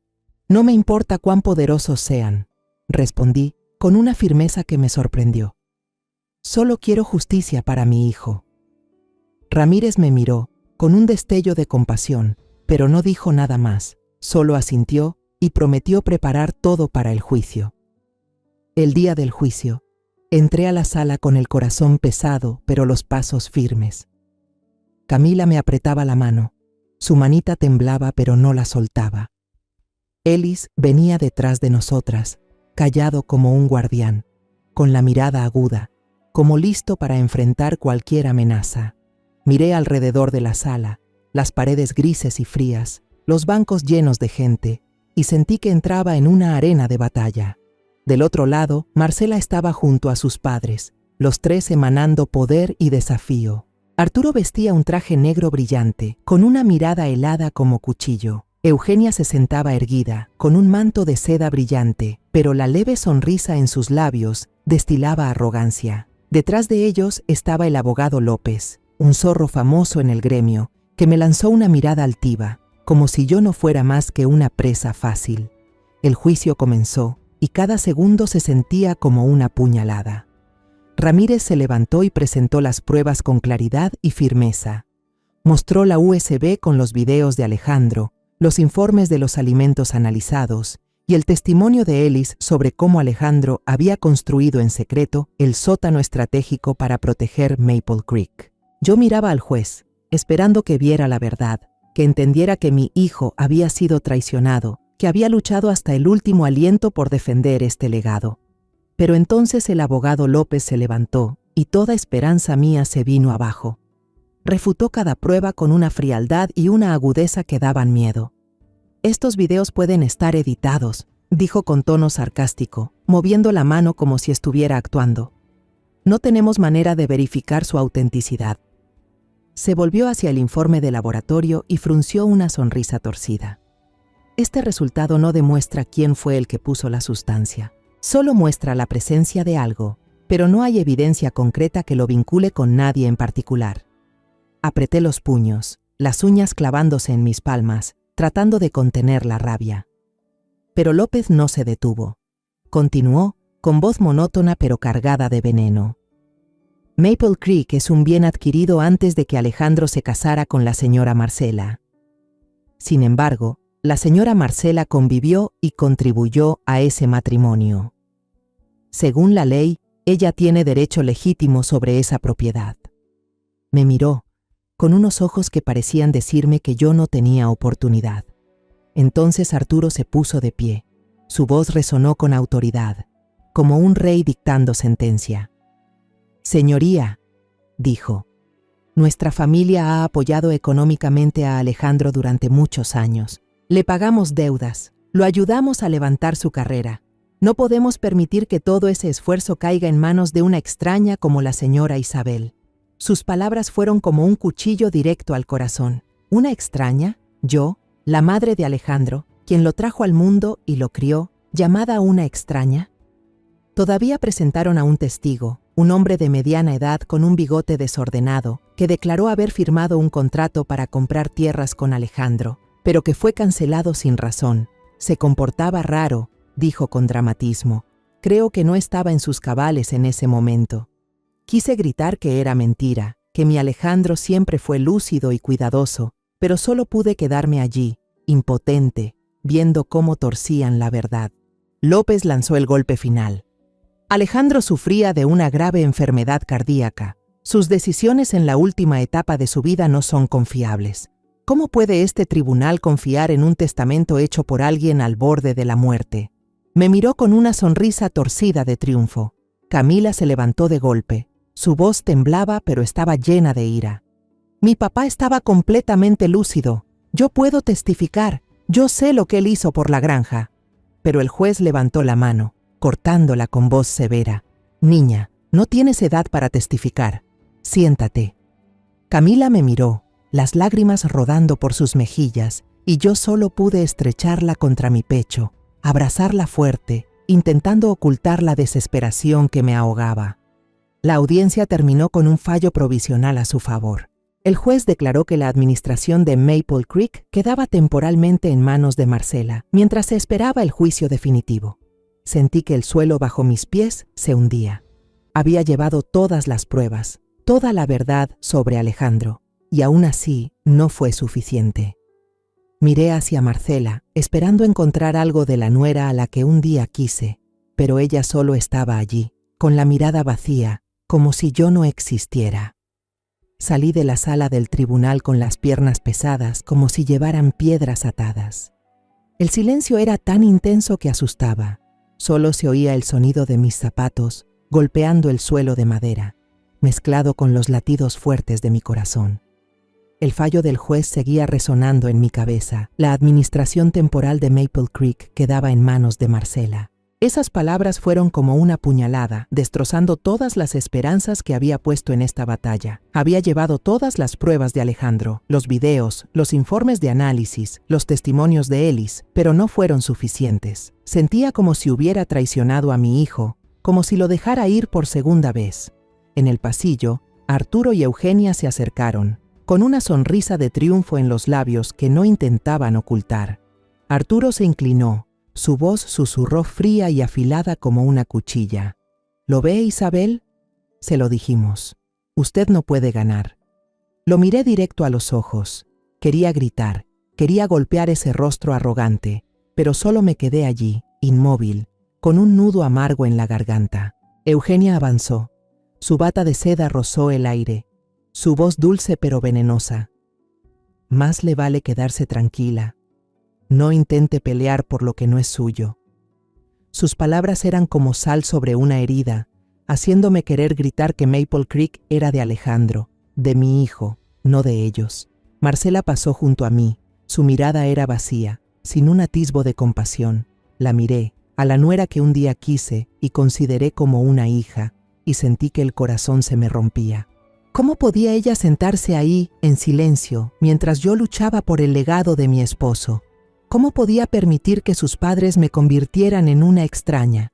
«No me importa cuán poderosos sean», respondí con una firmeza que me sorprendió. «Solo quiero justicia para mi hijo». Ramírez me miró, con un destello de compasión, pero no dijo nada más, solo asintió y prometió preparar todo para el juicio. El día del juicio, entré a la sala con el corazón pesado, pero los pasos firmes. Camila me apretaba la mano, su manita temblaba pero no la soltaba. Ellis venía detrás de nosotras, callado como un guardián, con la mirada aguda, como listo para enfrentar cualquier amenaza. Miré alrededor de la sala, las paredes grises y frías, los bancos llenos de gente, y sentí que entraba en una arena de batalla. Del otro lado, Marcela estaba junto a sus padres, los tres emanando poder y desafío. Arturo vestía un traje negro brillante, con una mirada helada como cuchillo. Eugenia se sentaba erguida, con un manto de seda brillante, pero la leve sonrisa en sus labios destilaba arrogancia. Detrás de ellos estaba el abogado López, un zorro famoso en el gremio, que me lanzó una mirada altiva, como si yo no fuera más que una presa fácil. El juicio comenzó, y cada segundo se sentía como una puñalada. Ramírez se levantó y presentó las pruebas con claridad y firmeza. Mostró la USB con los videos de Alejandro, los informes de los alimentos analizados y el testimonio de Ellis sobre cómo Alejandro había construido en secreto el sótano estratégico para proteger Maple Creek. Yo miraba al juez, esperando que viera la verdad, que entendiera que mi hijo había sido traicionado, que había luchado hasta el último aliento por defender este legado. Pero entonces el abogado López se levantó y toda esperanza mía se vino abajo. Refutó cada prueba con una frialdad y una agudeza que daban miedo. «Estos videos pueden estar editados», dijo con tono sarcástico, moviendo la mano como si estuviera actuando. «No tenemos manera de verificar su autenticidad». Se volvió hacia el informe de laboratorio y frunció una sonrisa torcida. «Este resultado no demuestra quién fue el que puso la sustancia. Solo muestra la presencia de algo, pero no hay evidencia concreta que lo vincule con nadie en particular». Apreté los puños, las uñas clavándose en mis palmas, tratando de contener la rabia. Pero López no se detuvo. Continuó, con voz monótona pero cargada de veneno. «Maple Creek es un bien adquirido antes de que Alejandro se casara con la señora Marcela. Sin embargo, la señora Marcela convivió y contribuyó a ese matrimonio. Según la ley, ella tiene derecho legítimo sobre esa propiedad». Me miró, con unos ojos que parecían decirme que yo no tenía oportunidad. Entonces Arturo se puso de pie. Su voz resonó con autoridad, como un rey dictando sentencia. «Señoría», dijo, «nuestra familia ha apoyado económicamente a Alejandro durante muchos años. Le pagamos deudas, lo ayudamos a levantar su carrera. No podemos permitir que todo ese esfuerzo caiga en manos de una extraña como la señora Isabel». Sus palabras fueron como un cuchillo directo al corazón. ¿Una extraña? Yo, la madre de Alejandro, quien lo trajo al mundo y lo crió, llamada una extraña. Todavía presentaron a un testigo, un hombre de mediana edad con un bigote desordenado, que declaró haber firmado un contrato para comprar tierras con Alejandro, pero que fue cancelado sin razón. Se comportaba raro, dijo con dramatismo. Creo que no estaba en sus cabales en ese momento. Quise gritar que era mentira, que mi Alejandro siempre fue lúcido y cuidadoso, pero solo pude quedarme allí, impotente, viendo cómo torcían la verdad. López lanzó el golpe final. Alejandro sufría de una grave enfermedad cardíaca. Sus decisiones en la última etapa de su vida no son confiables. ¿Cómo puede este tribunal confiar en un testamento hecho por alguien al borde de la muerte? Me miró con una sonrisa torcida de triunfo. Camila se levantó de golpe. Su voz temblaba, pero estaba llena de ira. «Mi papá estaba completamente lúcido. Yo puedo testificar. Yo sé lo que él hizo por la granja». Pero el juez levantó la mano, cortándola con voz severa. «Niña, no tienes edad para testificar. Siéntate». Camila me miró, las lágrimas rodando por sus mejillas, y yo solo pude estrecharla contra mi pecho, abrazarla fuerte, intentando ocultar la desesperación que me ahogaba. La audiencia terminó con un fallo provisional a su favor. El juez declaró que la administración de Maple Creek quedaba temporalmente en manos de Marcela, mientras se esperaba el juicio definitivo. Sentí que el suelo bajo mis pies se hundía. Había llevado todas las pruebas, toda la verdad sobre Alejandro, y aún así no fue suficiente. Miré hacia Marcela, esperando encontrar algo de la nuera a la que un día quise, pero ella solo estaba allí, con la mirada vacía, como si yo no existiera. Salí de la sala del tribunal con las piernas pesadas, como si llevaran piedras atadas. El silencio era tan intenso que asustaba. Solo se oía el sonido de mis zapatos golpeando el suelo de madera, mezclado con los latidos fuertes de mi corazón. El fallo del juez seguía resonando en mi cabeza. La administración temporal de Maple Creek quedaba en manos de Marcela. Esas palabras fueron como una puñalada, destrozando todas las esperanzas que había puesto en esta batalla. Había llevado todas las pruebas de Alejandro, los videos, los informes de análisis, los testimonios de Ellis, pero no fueron suficientes. Sentía como si hubiera traicionado a mi hijo, como si lo dejara ir por segunda vez. En el pasillo, Arturo y Eugenia se acercaron, con una sonrisa de triunfo en los labios que no intentaban ocultar. Arturo se inclinó. Su voz susurró fría y afilada como una cuchilla. ¿Lo ve, Isabel? Se lo dijimos. Usted no puede ganar. Lo miré directo a los ojos. Quería gritar, quería golpear ese rostro arrogante, pero solo me quedé allí, inmóvil, con un nudo amargo en la garganta. Eugenia avanzó. Su bata de seda rozó el aire, su voz dulce pero venenosa. Más le vale quedarse tranquila. No intente pelear por lo que no es suyo. Sus palabras eran como sal sobre una herida, haciéndome querer gritar que Maple Creek era de Alejandro, de mi hijo, no de ellos. Marcela pasó junto a mí. Su mirada era vacía, sin un atisbo de compasión. La miré, a la nuera que un día quise y consideré como una hija, y sentí que el corazón se me rompía. ¿Cómo podía ella sentarse ahí, en silencio, mientras yo luchaba por el legado de mi esposo? ¿Cómo podía permitir que sus padres me convirtieran en una extraña?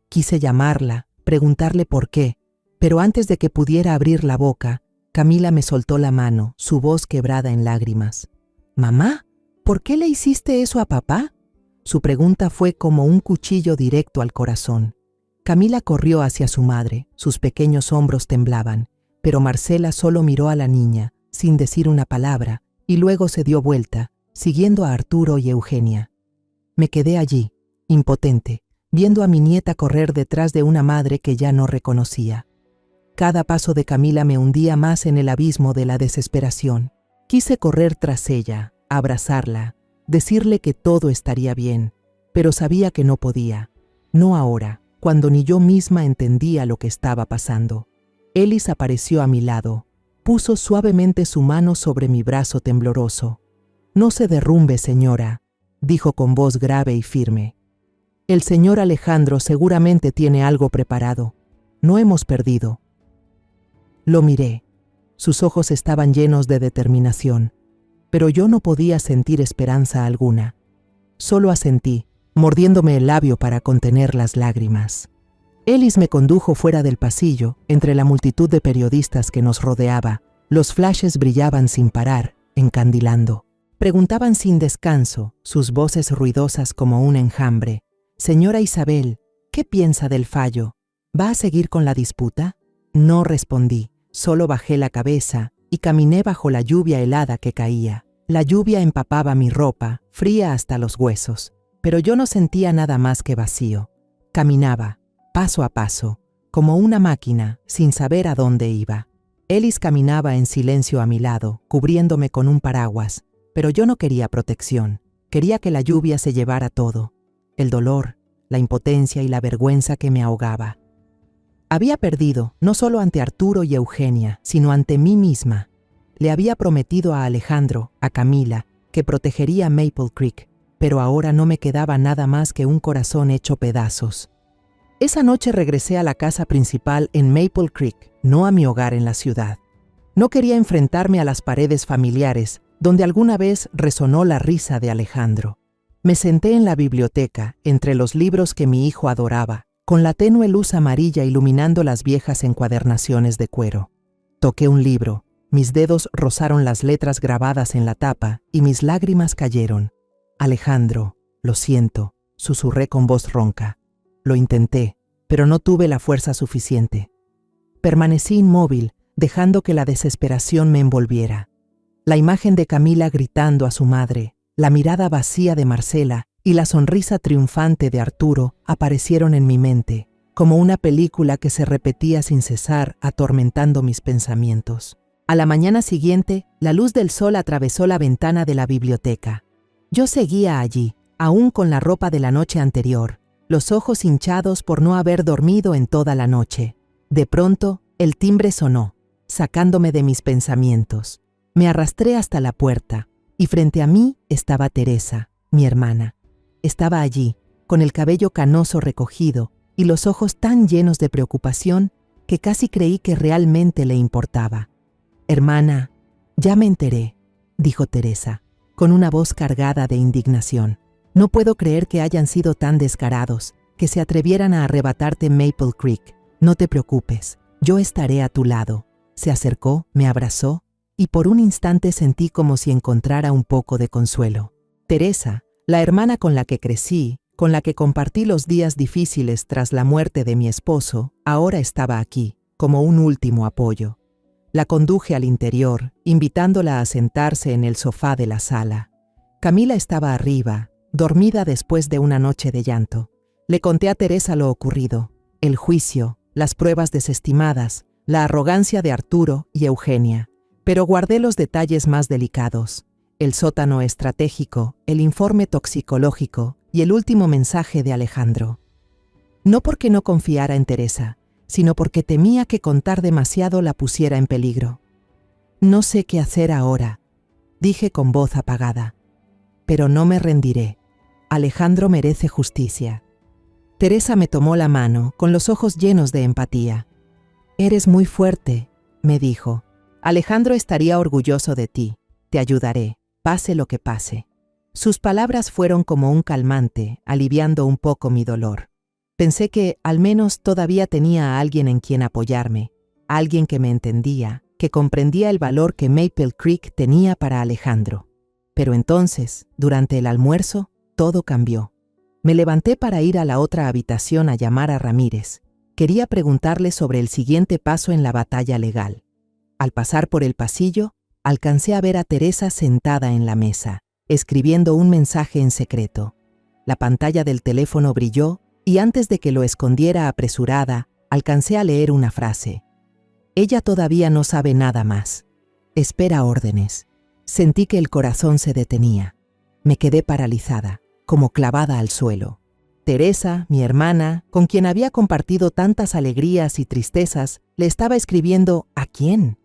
Quise llamarla, preguntarle por qué, pero antes de que pudiera abrir la boca, Camila me soltó la mano, su voz quebrada en lágrimas. «Mamá, ¿por qué le hiciste eso a papá?» Su pregunta fue como un cuchillo directo al corazón. Camila corrió hacia su madre, sus pequeños hombros temblaban, pero Marcela solo miró a la niña, sin decir una palabra, y luego se dio vuelta, siguiendo a Arturo y Eugenia. Me quedé allí, impotente, viendo a mi nieta correr detrás de una madre que ya no reconocía. Cada paso de Camila me hundía más en el abismo de la desesperación. Quise correr tras ella, abrazarla, decirle que todo estaría bien, pero sabía que no podía. No ahora, cuando ni yo misma entendía lo que estaba pasando. Ellis apareció a mi lado, puso suavemente su mano sobre mi brazo tembloroso. «No se derrumbe, señora», dijo con voz grave y firme. «El señor Alejandro seguramente tiene algo preparado. No hemos perdido». Lo miré. Sus ojos estaban llenos de determinación, pero yo no podía sentir esperanza alguna. Solo asentí, mordiéndome el labio para contener las lágrimas. Ellis me condujo fuera del pasillo, entre la multitud de periodistas que nos rodeaba. Los flashes brillaban sin parar, encandilando. Preguntaban sin descanso, sus voces ruidosas como un enjambre. «Señora Isabel, ¿qué piensa del fallo? ¿Va a seguir con la disputa?» No respondí, solo bajé la cabeza y caminé bajo la lluvia helada que caía. La lluvia empapaba mi ropa, fría hasta los huesos, pero yo no sentía nada más que vacío. Caminaba, paso a paso, como una máquina, sin saber a dónde iba. Ellis caminaba en silencio a mi lado, cubriéndome con un paraguas, pero yo no quería protección. Quería que la lluvia se llevara todo. El dolor, la impotencia y la vergüenza que me ahogaba. Había perdido, no solo ante Arturo y Eugenia, sino ante mí misma. Le había prometido a Alejandro, a Camila, que protegería Maple Creek, pero ahora no me quedaba nada más que un corazón hecho pedazos. Esa noche regresé a la casa principal en Maple Creek, no a mi hogar en la ciudad. No quería enfrentarme a las paredes familiares, donde alguna vez resonó la risa de Alejandro. Me senté en la biblioteca, entre los libros que mi hijo adoraba, con la tenue luz amarilla iluminando las viejas encuadernaciones de cuero. Toqué un libro, mis dedos rozaron las letras grabadas en la tapa y mis lágrimas cayeron. «Alejandro, lo siento», susurré con voz ronca. Lo intenté, pero no tuve la fuerza suficiente. Permanecí inmóvil, dejando que la desesperación me envolviera. La imagen de Camila gritando a su madre, la mirada vacía de Marcela y la sonrisa triunfante de Arturo aparecieron en mi mente, como una película que se repetía sin cesar, atormentando mis pensamientos. A la mañana siguiente, la luz del sol atravesó la ventana de la biblioteca. Yo seguía allí, aún con la ropa de la noche anterior, los ojos hinchados por no haber dormido en toda la noche. De pronto, el timbre sonó, sacándome de mis pensamientos. Me arrastré hasta la puerta, y frente a mí estaba Teresa, mi hermana. Estaba allí, con el cabello canoso recogido y los ojos tan llenos de preocupación que casi creí que realmente le importaba. «Hermana, ya me enteré», dijo Teresa, con una voz cargada de indignación. «No puedo creer que hayan sido tan descarados, que se atrevieran a arrebatarte Maple Creek. No te preocupes, yo estaré a tu lado». Se acercó, me abrazó, y por un instante sentí como si encontrara un poco de consuelo. Teresa, la hermana con la que crecí, con la que compartí los días difíciles tras la muerte de mi esposo, ahora estaba aquí, como un último apoyo. La conduje al interior, invitándola a sentarse en el sofá de la sala. Camila estaba arriba, dormida después de una noche de llanto. Le conté a Teresa lo ocurrido, el juicio, las pruebas desestimadas, la arrogancia de Arturo y Eugenia, pero guardé los detalles más delicados, el sótano estratégico, el informe toxicológico y el último mensaje de Alejandro. No porque no confiara en Teresa, sino porque temía que contar demasiado la pusiera en peligro. «No sé qué hacer ahora», dije con voz apagada, «pero no me rendiré. Alejandro merece justicia». Teresa me tomó la mano, con los ojos llenos de empatía. «Eres muy fuerte», me dijo. «Alejandro estaría orgulloso de ti. Te ayudaré, pase lo que pase». Sus palabras fueron como un calmante, aliviando un poco mi dolor. Pensé que, al menos, todavía tenía a alguien en quien apoyarme, alguien que me entendía, que comprendía el valor que Maple Creek tenía para Alejandro. Pero entonces, durante el almuerzo, todo cambió. Me levanté para ir a la otra habitación a llamar a Ramírez. Quería preguntarle sobre el siguiente paso en la batalla legal. Al pasar por el pasillo, alcancé a ver a Teresa sentada en la mesa, escribiendo un mensaje en secreto. La pantalla del teléfono brilló y antes de que lo escondiera apresurada, alcancé a leer una frase. «Ella todavía no sabe nada más. Espera órdenes». Sentí que el corazón se detenía. Me quedé paralizada, como clavada al suelo. Teresa, mi hermana, con quien había compartido tantas alegrías y tristezas, le estaba escribiendo «¿A quién?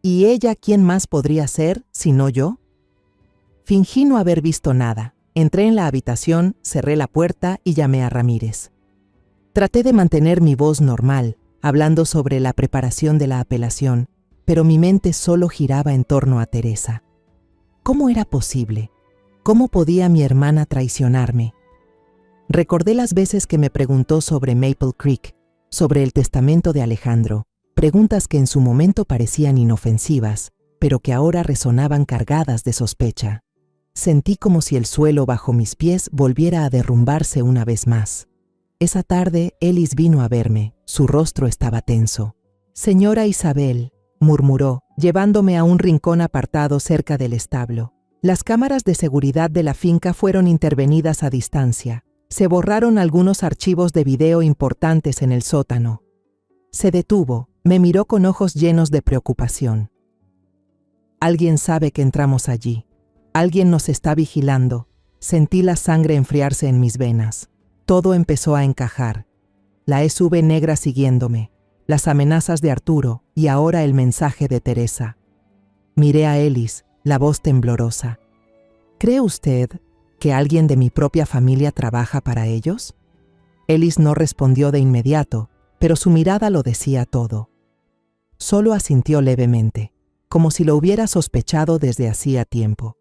¿Y ella quién más podría ser, si no yo?». Fingí no haber visto nada. Entré en la habitación, cerré la puerta y llamé a Ramírez. Traté de mantener mi voz normal, hablando sobre la preparación de la apelación, pero mi mente solo giraba en torno a Teresa. ¿Cómo era posible? ¿Cómo podía mi hermana traicionarme? Recordé las veces que me preguntó sobre Maple Creek, sobre el testamento de Alejandro, preguntas que en su momento parecían inofensivas, pero que ahora resonaban cargadas de sospecha. Sentí como si el suelo bajo mis pies volviera a derrumbarse una vez más. Esa tarde, Ellis vino a verme. Su rostro estaba tenso. «Señora Isabel», murmuró, llevándome a un rincón apartado cerca del establo. Las cámaras de seguridad de la finca fueron intervenidas a distancia. Se borraron algunos archivos de video importantes en el sótano. Se detuvo, me miró con ojos llenos de preocupación. «Alguien sabe que entramos allí. Alguien nos está vigilando». Sentí la sangre enfriarse en mis venas. Todo empezó a encajar. La SUV negra siguiéndome, las amenazas de Arturo y ahora el mensaje de Teresa. Miré a Ellis, la voz temblorosa. «¿Cree usted que alguien de mi propia familia trabaja para ellos?». Ellis no respondió de inmediato, pero su mirada lo decía todo. Solo asintió levemente, como si lo hubiera sospechado desde hacía tiempo.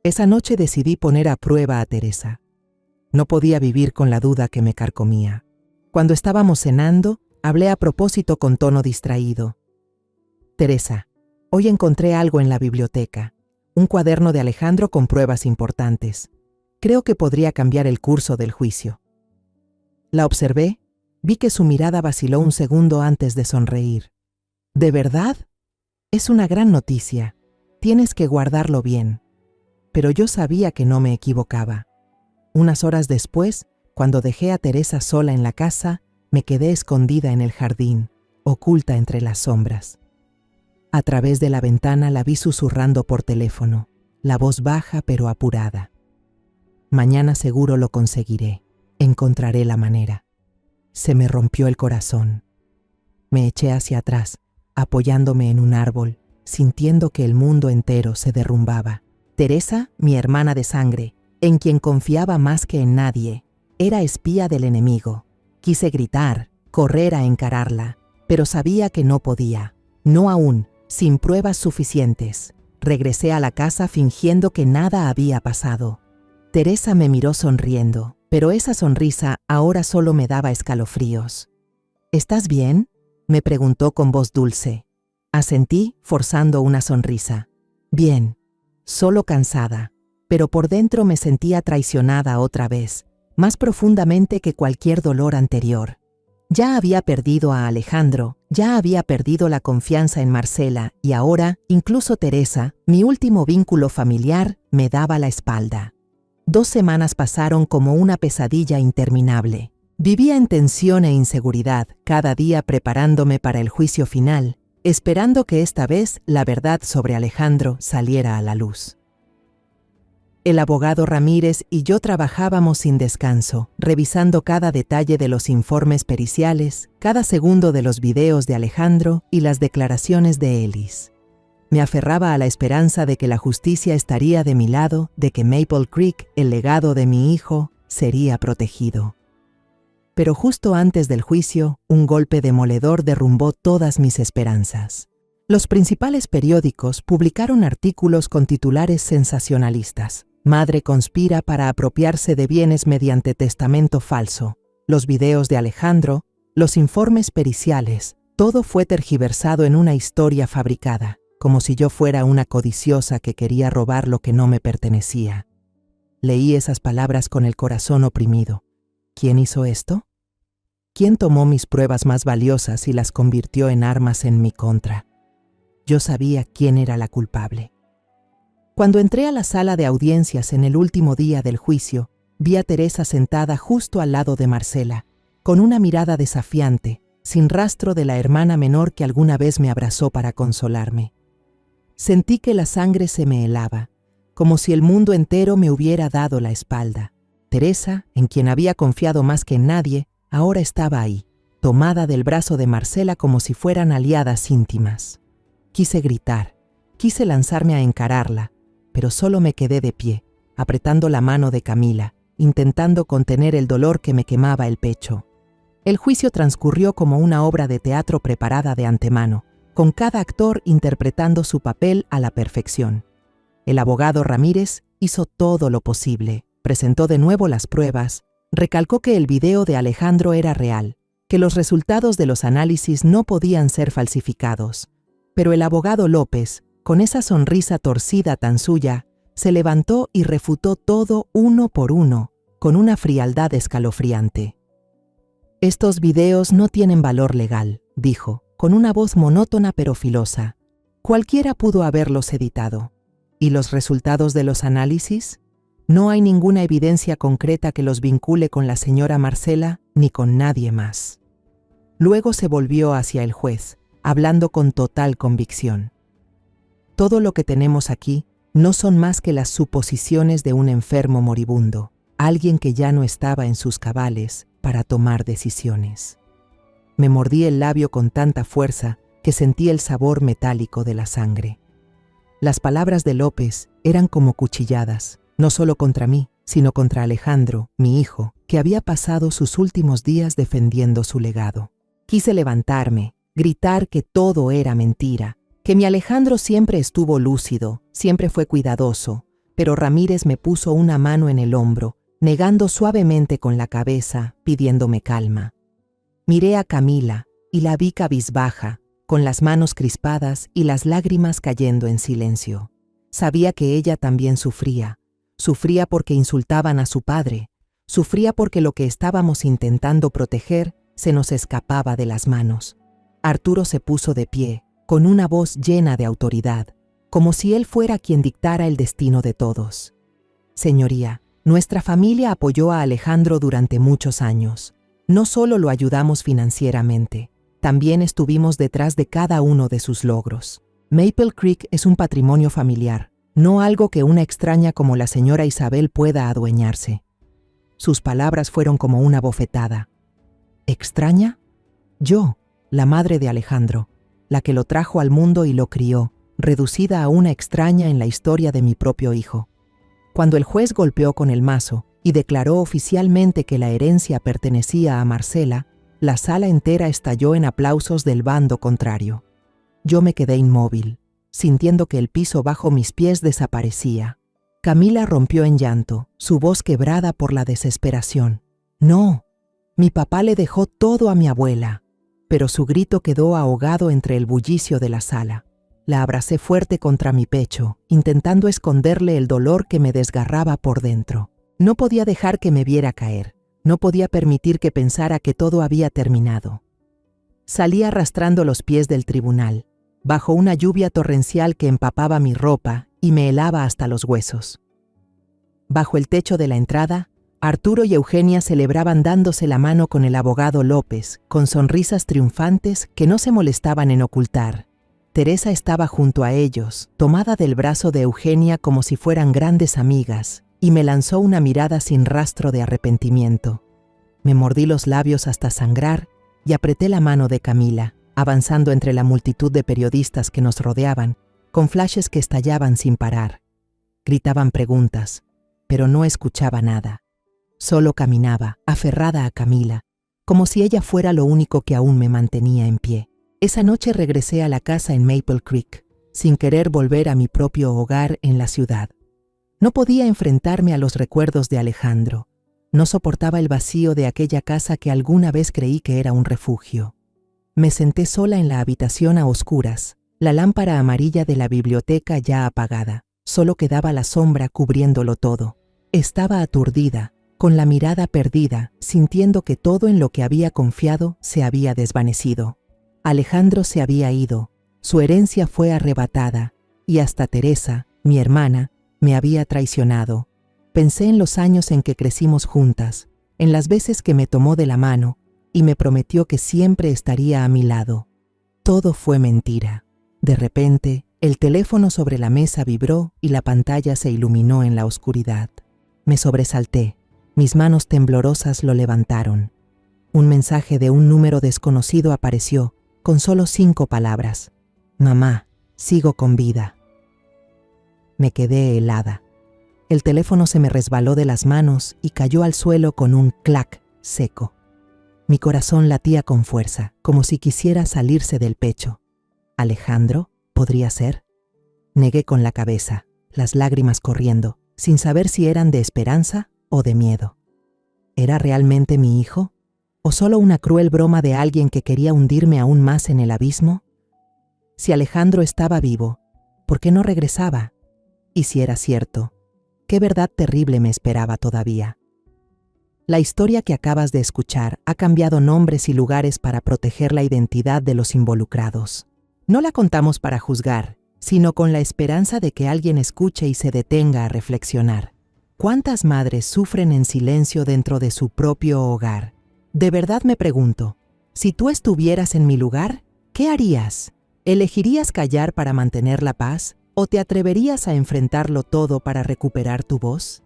Esa noche decidí poner a prueba a Teresa. No podía vivir con la duda que me carcomía. Cuando estábamos cenando, hablé a propósito con tono distraído. «Teresa, hoy encontré algo en la biblioteca, un cuaderno de Alejandro con pruebas importantes. Creo que podría cambiar el curso del juicio». La observé, vi que su mirada vaciló un segundo antes de sonreír. «¿De verdad? Es una gran noticia. Tienes que guardarlo bien». Pero yo sabía que no me equivocaba. Unas horas después, cuando dejé a Teresa sola en la casa, me quedé escondida en el jardín, oculta entre las sombras. A través de la ventana la vi susurrando por teléfono, la voz baja pero apurada. «Mañana seguro lo conseguiré. Encontraré la manera». Se me rompió el corazón. Me eché hacia atrás, apoyándome en un árbol, sintiendo que el mundo entero se derrumbaba. Teresa, mi hermana de sangre, en quien confiaba más que en nadie, Era espía del enemigo. Quise gritar, correr a encararla, pero sabía que no podía. No aún, sin pruebas suficientes. Regresé a la casa fingiendo que nada había pasado. Teresa me miró sonriendo, pero esa sonrisa ahora solo me daba escalofríos. ¿Estás bien?, me preguntó con voz dulce. Asentí, forzando una sonrisa. Bien, solo cansada, pero por dentro me sentía traicionada otra vez, más profundamente que cualquier dolor anterior. Ya había perdido a Alejandro, ya había perdido la confianza en Marcela y ahora, incluso Teresa, mi último vínculo familiar, me daba la espalda. 2 semanas pasaron como una pesadilla interminable. Vivía en tensión e inseguridad, cada día preparándome para el juicio final, esperando que esta vez la verdad sobre Alejandro saliera a la luz. El abogado Ramírez y yo trabajábamos sin descanso, revisando cada detalle de los informes periciales, cada segundo de los videos de Alejandro y las declaraciones de Ellis. Me aferraba a la esperanza de que la justicia estaría de mi lado, de que Maple Creek, el legado de mi hijo, sería protegido. Pero justo antes del juicio, un golpe demoledor derrumbó todas mis esperanzas. Los principales periódicos publicaron artículos con titulares sensacionalistas. Madre conspira para apropiarse de bienes mediante testamento falso. Los videos de Alejandro, los informes periciales, todo fue tergiversado en una historia fabricada, como si yo fuera una codiciosa que quería robar lo que no me pertenecía. Leí esas palabras con el corazón oprimido. ¿Quién hizo esto? ¿Quién tomó mis pruebas más valiosas y las convirtió en armas en mi contra? Yo sabía quién era la culpable. Cuando entré a la sala de audiencias en el último día del juicio, vi a Teresa sentada justo al lado de Marcela, con una mirada desafiante, sin rastro de la hermana menor que alguna vez me abrazó para consolarme. Sentí que la sangre se me helaba, como si el mundo entero me hubiera dado la espalda. Teresa, en quien había confiado más que en nadie, ahora estaba ahí, tomada del brazo de Marcela como si fueran aliadas íntimas. Quise gritar, quise lanzarme a encararla, pero solo me quedé de pie, apretando la mano de Camila, intentando contener el dolor que me quemaba el pecho. El juicio transcurrió como una obra de teatro preparada de antemano, con cada actor interpretando su papel a la perfección. El abogado Ramírez hizo todo lo posible, presentó de nuevo las pruebas, recalcó que el video de Alejandro era real, que los resultados de los análisis no podían ser falsificados. Pero el abogado López, con esa sonrisa torcida tan suya, se levantó y refutó todo uno por uno, con una frialdad escalofriante. «Estos videos no tienen valor legal», dijo, con una voz monótona pero filosa. «Cualquiera pudo haberlos editado. ¿Y los resultados de los análisis? No hay ninguna evidencia concreta que los vincule con la señora Marcela ni con nadie más». Luego se volvió hacia el juez, hablando con total convicción. «Todo lo que tenemos aquí no son más que las suposiciones de un enfermo moribundo, alguien que ya no estaba en sus cabales para tomar decisiones». Me mordí el labio con tanta fuerza que sentí el sabor metálico de la sangre. Las palabras de López eran como cuchilladas, no solo contra mí, sino contra Alejandro, mi hijo, que había pasado sus últimos días defendiendo su legado. Quise levantarme, gritar que todo era mentira, que mi Alejandro siempre estuvo lúcido, siempre fue cuidadoso, pero Ramírez me puso una mano en el hombro, negando suavemente con la cabeza, pidiéndome calma. Miré a Camila y la vi cabizbaja, con las manos crispadas y las lágrimas cayendo en silencio. Sabía que ella también sufría porque insultaban a su padre, sufría porque lo que estábamos intentando proteger se nos escapaba de las manos. Arturo se puso de pie, con una voz llena de autoridad, como si él fuera quien dictara el destino de todos. «Señoría, nuestra familia apoyó a Alejandro durante muchos años. No solo lo ayudamos financieramente, también estuvimos detrás de cada uno de sus logros. Maple Creek es un patrimonio familiar, no algo que una extraña como la señora Isabel pueda adueñarse». Sus palabras fueron como una bofetada. ¿Extraña? Yo, la madre de Alejandro, la que lo trajo al mundo y lo crió, reducida a una extraña en la historia de mi propio hijo. Cuando el juez golpeó con el mazo, y declaró oficialmente que la herencia pertenecía a Marcela, la sala entera estalló en aplausos del bando contrario. Yo me quedé inmóvil, sintiendo que el piso bajo mis pies desaparecía. Camila rompió en llanto, su voz quebrada por la desesperación. «No, mi papá le dejó todo a mi abuela», pero su grito quedó ahogado entre el bullicio de la sala. La abracé fuerte contra mi pecho, intentando esconderle el dolor que me desgarraba por dentro. No podía dejar que me viera caer. No podía permitir que pensara que todo había terminado. Salí arrastrando los pies del tribunal, bajo una lluvia torrencial que empapaba mi ropa y me helaba hasta los huesos. Bajo el techo de la entrada, Arturo y Eugenia celebraban dándose la mano con el abogado López, con sonrisas triunfantes que no se molestaban en ocultar. Teresa estaba junto a ellos, tomada del brazo de Eugenia como si fueran grandes amigas, y me lanzó una mirada sin rastro de arrepentimiento. Me mordí los labios hasta sangrar y apreté la mano de Camila, avanzando entre la multitud de periodistas que nos rodeaban, con flashes que estallaban sin parar. Gritaban preguntas, pero no escuchaba nada. Solo caminaba, aferrada a Camila, como si ella fuera lo único que aún me mantenía en pie. Esa noche regresé a la casa en Maple Creek, sin querer volver a mi propio hogar en la ciudad. No podía enfrentarme a los recuerdos de Alejandro. No soportaba el vacío de aquella casa que alguna vez creí que era un refugio. Me senté sola en la habitación a oscuras, la lámpara amarilla de la biblioteca ya apagada. Solo quedaba la sombra cubriéndolo todo. Estaba aturdida, con la mirada perdida, sintiendo que todo en lo que había confiado se había desvanecido. Alejandro se había ido, su herencia fue arrebatada, y hasta Teresa, mi hermana, me había traicionado. Pensé en los años en que crecimos juntas, en las veces que me tomó de la mano y me prometió que siempre estaría a mi lado. Todo fue mentira. De repente, el teléfono sobre la mesa vibró y la pantalla se iluminó en la oscuridad. Me sobresalté. Mis manos temblorosas lo levantaron. Un mensaje de un número desconocido apareció, con solo 5 palabras. «Mamá, sigo con vida». Me quedé helada. El teléfono se me resbaló de las manos y cayó al suelo con un clac seco. Mi corazón latía con fuerza, como si quisiera salirse del pecho. ¿Alejandro? ¿Podría ser? Negué con la cabeza, las lágrimas corriendo, sin saber si eran de esperanza o de miedo. ¿Era realmente mi hijo? ¿O solo una cruel broma de alguien que quería hundirme aún más en el abismo? Si Alejandro estaba vivo, ¿por qué no regresaba? Y si era cierto, ¿qué verdad terrible me esperaba todavía? La historia que acabas de escuchar ha cambiado nombres y lugares para proteger la identidad de los involucrados. No la contamos para juzgar, sino con la esperanza de que alguien escuche y se detenga a reflexionar. ¿Cuántas madres sufren en silencio dentro de su propio hogar? De verdad me pregunto, si tú estuvieras en mi lugar, ¿qué harías? ¿Elegirías callar para mantener la paz? ¿O te atreverías a enfrentarlo todo para recuperar tu voz?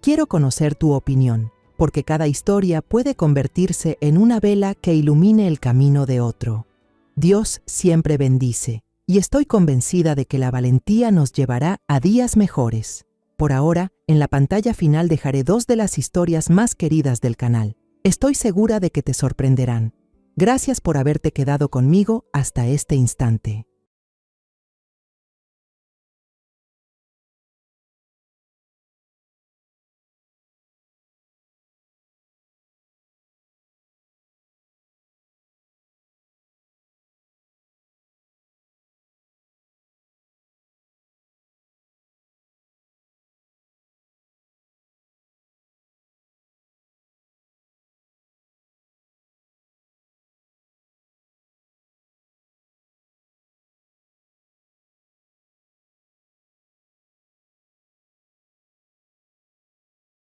Quiero conocer tu opinión, porque cada historia puede convertirse en una vela que ilumine el camino de otro. Dios siempre bendice, y estoy convencida de que la valentía nos llevará a días mejores. Por ahora, en la pantalla final dejaré 2 de las historias más queridas del canal. Estoy segura de que te sorprenderán. Gracias por haberte quedado conmigo hasta este instante.